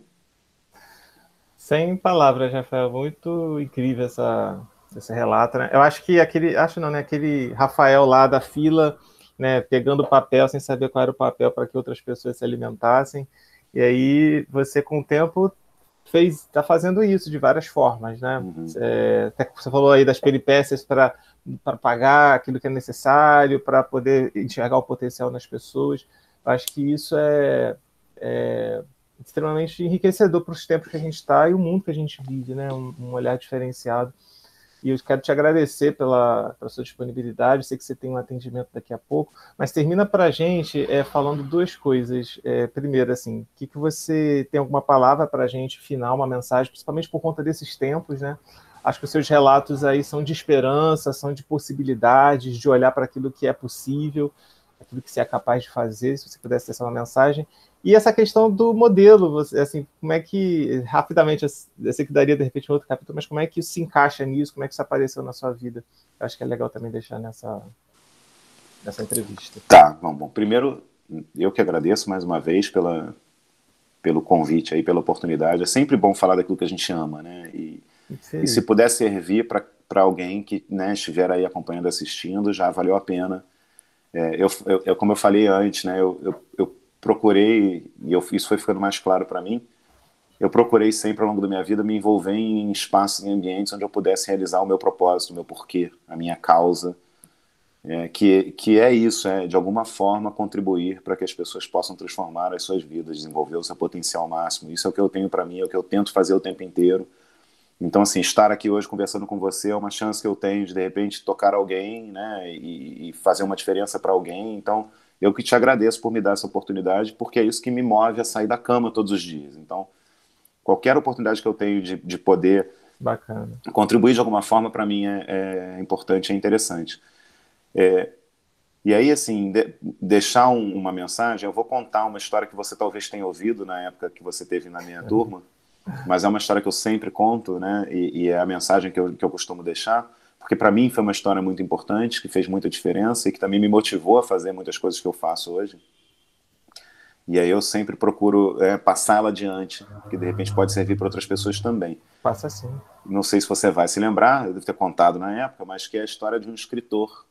Sem palavras, Rafael. Muito incrível esse relato, né? Eu acho que aquele Rafael lá da fila, né, pegando o papel sem saber qual era o papel para que outras pessoas se alimentassem. E aí você, com o tempo, está fazendo isso de várias formas, né? Uhum. Até você falou aí das peripécias para pagar aquilo que é necessário, para poder enxergar o potencial nas pessoas. Eu acho que isso é extremamente enriquecedor para os tempos que a gente está e o mundo que a gente vive, né? Um olhar diferenciado. E eu quero te agradecer pela sua disponibilidade. Eu sei que você tem um atendimento daqui a pouco, mas termina para a gente falando duas coisas. Primeiro, assim, que você tem alguma palavra para a gente, final, uma mensagem, principalmente por conta desses tempos, né? Acho que os seus relatos aí são de esperança, são de possibilidades, de olhar para aquilo que é possível, aquilo que você é capaz de fazer, se você pudesse ter essa mensagem. E essa questão do modelo, você, assim, como é que, rapidamente, eu sei que daria de repente um outro capítulo, mas como é que isso se encaixa nisso, como é que isso apareceu na sua vida? Eu acho que é legal também deixar nessa entrevista. Tá, bom, primeiro, eu que agradeço mais uma vez pelo convite aí, pela oportunidade. É sempre bom falar daquilo que a gente ama, né? E se puder servir para alguém que, né, estiver aí acompanhando, assistindo, já valeu a pena. Como eu falei antes, né, eu procurei, e isso foi ficando mais claro para mim, eu procurei sempre ao longo da minha vida me envolver em espaços, em ambientes onde eu pudesse realizar o meu propósito, o meu porquê, a minha causa, que é isso, de alguma forma contribuir para que as pessoas possam transformar as suas vidas, desenvolver o seu potencial máximo. Isso é o que eu tenho para mim, é o que eu tento fazer o tempo inteiro. Então, assim, estar aqui hoje conversando com você é uma chance que eu tenho de repente, tocar alguém, né, e fazer uma diferença para alguém. Então, eu que te agradeço por me dar essa oportunidade, porque é isso que me move a sair da cama todos os dias. Então, qualquer oportunidade que eu tenho de poder Bacana. contribuir de alguma forma, para mim é importante, é interessante. E aí, assim, deixar uma mensagem, eu vou contar uma história que você talvez tenha ouvido na época que você teve na minha turma, mas é uma história que eu sempre conto, né? E é a mensagem que eu costumo deixar, porque para mim foi uma história muito importante, que fez muita diferença e que também me motivou a fazer muitas coisas que eu faço hoje. E aí eu sempre procuro passar ela adiante, que de repente pode servir para outras pessoas também. Passa sim. Não sei se você vai se lembrar, eu devo ter contado na época, mas que é a história de um escritor.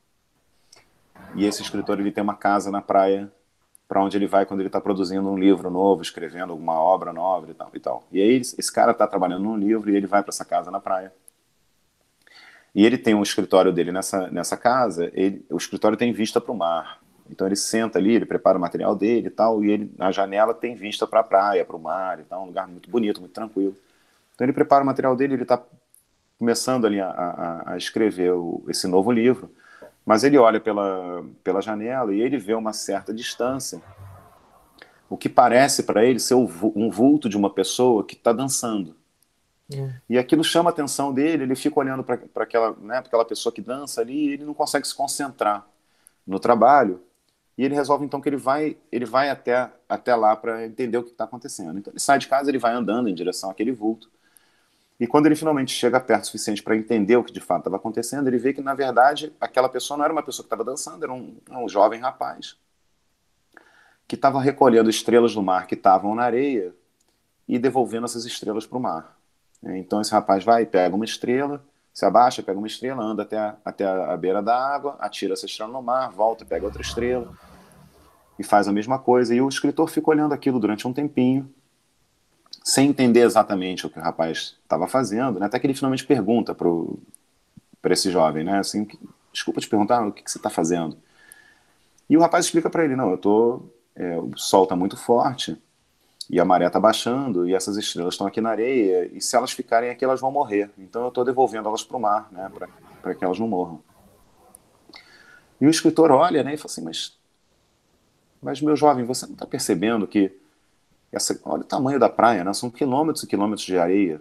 E esse escritor ele tem uma casa na praia para onde ele vai quando ele está produzindo um livro novo, escrevendo alguma obra nova e tal e tal. E aí esse cara está trabalhando num livro e ele vai para essa casa na praia. E ele tem um escritório dele nessa casa, o escritório tem vista para o mar. Então ele senta ali, ele prepara o material dele e tal, e ele na janela tem vista para a praia, para o mar e tal, um lugar muito bonito, muito tranquilo. Então ele prepara o material dele, ele está começando ali a escrever esse novo livro, mas ele olha pela janela e ele vê uma certa distância, o que parece para ele ser um vulto de uma pessoa que está dançando. E aquilo chama a atenção dele, ele fica olhando para aquela pessoa que dança ali e ele não consegue se concentrar no trabalho. E ele resolve então que ele vai até lá para entender o que está acontecendo. Então ele sai de casa, ele vai andando em direção àquele vulto. E quando ele finalmente chega perto o suficiente para entender o que de fato estava acontecendo, ele vê que, na verdade, aquela pessoa não era uma pessoa que estava dançando, era um jovem rapaz que estava recolhendo estrelas do mar que estavam na areia e devolvendo essas estrelas para o mar. Então esse rapaz vai, pega uma estrela, se abaixa, pega uma estrela, anda até a beira da água, atira essa estrela no mar, volta, pega outra estrela e faz a mesma coisa. E o escritor fica olhando aquilo durante um tempinho, sem entender exatamente o que o rapaz estava fazendo, né? Até que ele finalmente pergunta para esse jovem, né? Assim, desculpa te perguntar, o que você está fazendo? E o rapaz explica para ele, não, o sol está muito forte e a maré está baixando e essas estrelas estão aqui na areia e se elas ficarem aqui elas vão morrer. Então eu estou devolvendo elas para o mar, né? Para que elas não morram. E o escritor olha, né? E fala assim, mas meu jovem, você não está percebendo que olha o tamanho da praia, né? São quilômetros e quilômetros de areia.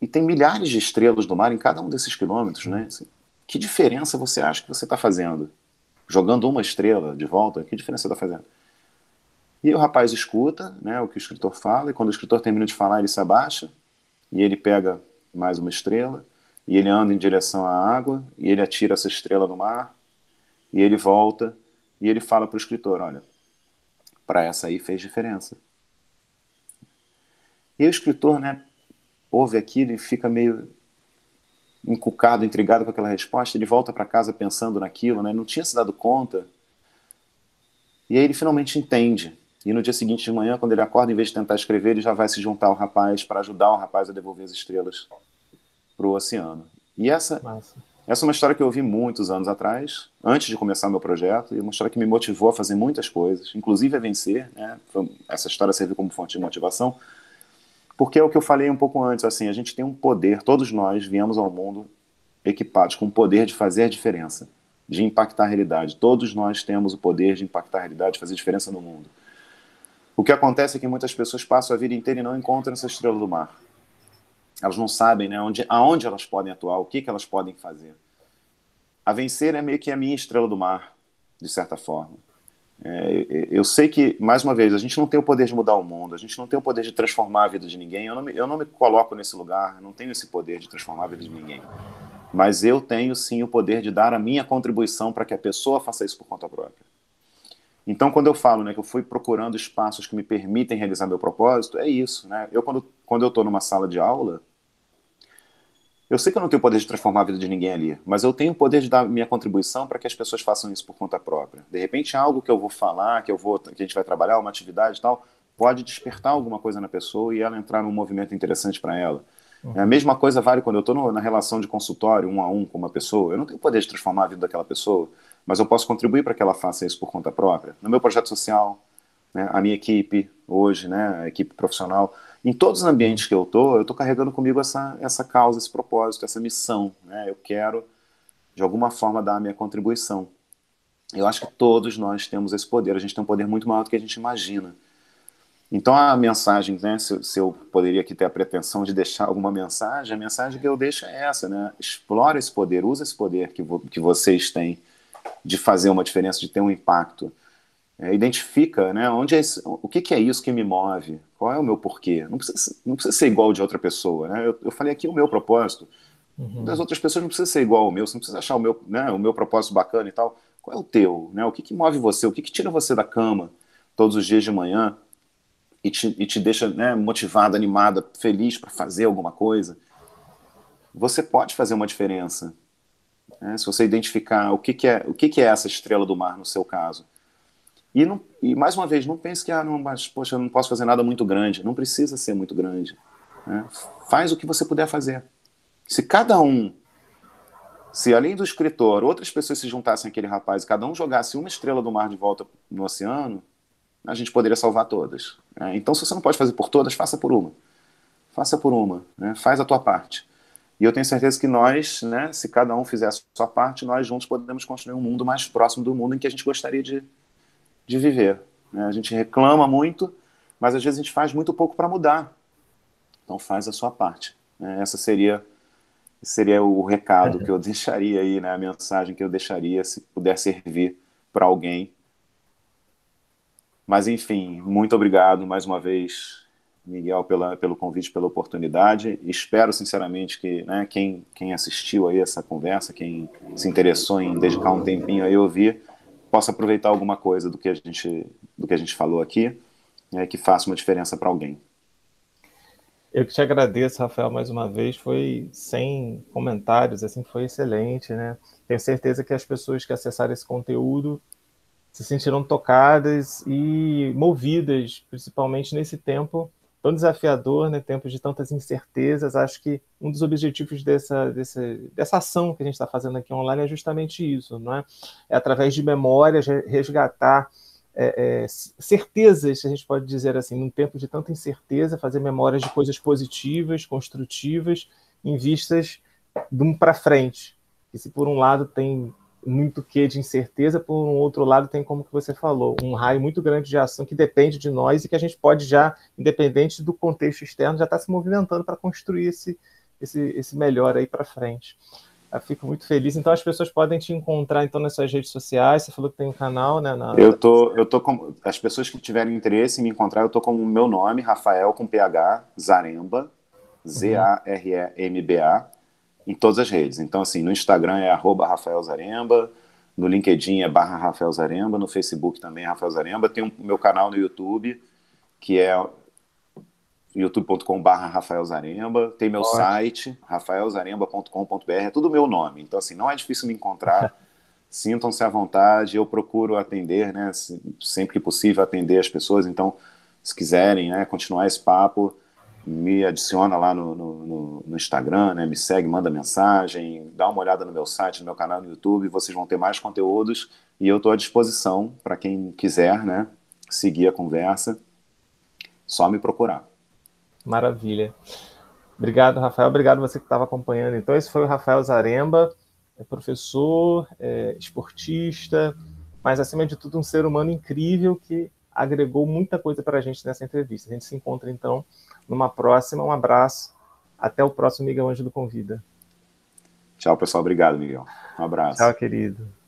E tem milhares de estrelas do mar em cada um desses quilômetros, né? Assim, que diferença você acha que você está fazendo? Jogando uma estrela de volta, que diferença você está fazendo? E o rapaz escuta, né, o que o escritor fala, e quando o escritor termina de falar, ele se abaixa, e ele pega mais uma estrela, e ele anda em direção à água, e ele atira essa estrela no mar, e ele volta, e ele fala para o escritor, olha, para essa aí fez diferença. E o escritor, né, ouve aquilo e fica meio encucado, intrigado com aquela resposta, ele volta para casa pensando naquilo, né, não tinha se dado conta, e aí ele finalmente entende. E no dia seguinte de manhã, quando ele acorda, em vez de tentar escrever, ele já vai se juntar ao rapaz para ajudar o rapaz a devolver as estrelas para o oceano. E essa é uma história que eu ouvi muitos anos atrás, antes de começar meu projeto, e uma história que me motivou a fazer muitas coisas, inclusive a vencer, né? Essa história serviu como fonte de motivação, porque é o que eu falei um pouco antes, assim, a gente tem um poder, todos nós viemos ao mundo equipados com o poder de fazer a diferença, de impactar a realidade. Todos nós temos o poder de impactar a realidade, de fazer diferença no mundo. O que acontece é que muitas pessoas passam a vida inteira e não encontram essa estrela do mar. Elas não sabem, né, aonde elas podem atuar, o que elas podem fazer. A vencer é meio que a minha estrela do mar, de certa forma. Eu sei que, mais uma vez, a gente não tem o poder de mudar o mundo, a gente não tem o poder de transformar a vida de ninguém, eu não me coloco nesse lugar, não tenho esse poder de transformar a vida de ninguém. Mas eu tenho, sim, o poder de dar a minha contribuição para que a pessoa faça isso por conta própria. Então, quando eu falo, né, que eu fui procurando espaços que me permitem realizar meu propósito, é isso, né? Quando eu estou numa sala de aula, eu sei que eu não tenho o poder de transformar a vida de ninguém ali, mas eu tenho o poder de dar minha contribuição para que as pessoas façam isso por conta própria. De repente, algo que eu vou falar, que a gente vai trabalhar, uma atividade e tal, pode despertar alguma coisa na pessoa e ela entrar num movimento interessante para ela. A mesma coisa vale quando eu estou na relação de consultório, 1 a 1 com uma pessoa. Eu não tenho o poder de transformar a vida daquela pessoa, mas eu posso contribuir para que ela faça isso por conta própria. No meu projeto social, né? A minha equipe hoje, né? A equipe profissional, em todos os ambientes que eu tô carregando comigo essa causa, esse propósito, essa missão, né? Eu quero, de alguma forma, dar a minha contribuição. Eu acho que todos nós temos esse poder, a gente tem um poder muito maior do que a gente imagina. Então a mensagem, né, se eu poderia aqui ter a pretensão de deixar alguma mensagem, a mensagem que eu deixo é essa, né? Explora esse poder, usa esse poder que vocês têm de fazer uma diferença, de ter um impacto. Identifica, né, o que é isso que me move, qual é o meu porquê. Não precisa ser igual de outra pessoa, né? Eu falei aqui o meu propósito, das outras pessoas não precisa ser igual ao meu, você não precisa achar o meu propósito bacana e tal. Qual é o teu? Né? O que move você? O que tira você da cama todos os dias de manhã e te deixa, né, motivada, animada, feliz para fazer alguma coisa? Você pode fazer uma diferença, né? Se você identificar o que é essa estrela do mar no seu caso. E mais uma vez, não pense que, não, mas, poxa, eu não posso fazer nada muito grande. Não precisa ser muito grande, né? Faz o que você puder fazer. Se cada um, se além do escritor, outras pessoas se juntassem àquele rapaz e cada um jogasse uma estrela do mar de volta no oceano, a gente poderia salvar todas, né? Então, se você não pode fazer por todas, faça por uma. Faça por uma, né? Faz a tua parte. E eu tenho certeza que nós, né, se cada um fizer a sua parte, nós juntos podemos construir um mundo mais próximo do mundo em que a gente gostaria de viver, né? A gente reclama muito, mas às vezes a gente faz muito pouco para mudar. Então faz a sua parte, né? Seria o recado que eu deixaria aí, né? A mensagem que eu deixaria, se puder servir para alguém. Mas enfim, muito obrigado mais uma vez, Miguel, pelo convite, pela oportunidade. Espero sinceramente que, né, quem assistiu aí essa conversa, quem se interessou em dedicar um tempinho aí ouvir, possa aproveitar alguma coisa do que a gente falou aqui, né, que faça uma diferença para alguém. Eu que te agradeço, Rafael, mais uma vez. Foi sem comentários, assim, foi excelente, né? Tenho certeza que as pessoas que acessaram esse conteúdo se sentiram tocadas e movidas, principalmente nesse tempo tão desafiador, né? Tempos de tantas incertezas. Acho que um dos objetivos dessa ação que a gente está fazendo aqui online é justamente isso, não é? É através de memórias resgatar certezas, a gente pode dizer assim, num tempo de tanta incerteza, fazer memórias de coisas positivas, construtivas, em vistas de um para frente. E se por um lado tem muito quê de incerteza, por um outro lado tem, como que você falou, um raio muito grande de ação que depende de nós e que a gente pode já, independente do contexto externo, já estar se movimentando para construir esse melhor aí para frente. Eu fico muito feliz. Então as pessoas podem te encontrar então nas suas redes sociais. Você falou que tem um canal, né? Eu tô com as pessoas que tiverem interesse em me encontrar, eu tô com o meu nome, Rafael com PH Zaremba, Zaremba, em todas as redes. Então assim, no Instagram é @RafaelZaremba, no LinkedIn é /RafaelZaremba, no Facebook também é Rafael Zaremba. Tem o meu canal no YouTube que é youtube.com/Rafael Zaremba, tem meu site, rafaelzaremba.com.br, é tudo meu nome, então assim, não é difícil me encontrar, sintam-se à vontade, eu procuro atender, né, sempre que possível atender as pessoas, então se quiserem, né, continuar esse papo, me adiciona lá no Instagram, né, me segue, manda mensagem, dá uma olhada no meu site, no meu canal no YouTube, vocês vão ter mais conteúdos e eu estou à disposição para quem quiser, né, seguir a conversa, só me procurar. Maravilha. Obrigado, Rafael. Obrigado você que estava acompanhando. Então, esse foi o Rafael Zaremba, professor, esportista, mas, acima de tudo, um ser humano incrível que agregou muita coisa para a gente nessa entrevista. A gente se encontra, então, numa próxima. Um abraço. Até o próximo Miguel Ângelo Convida. Tchau, pessoal. Obrigado, Miguel. Um abraço. Tchau, querido.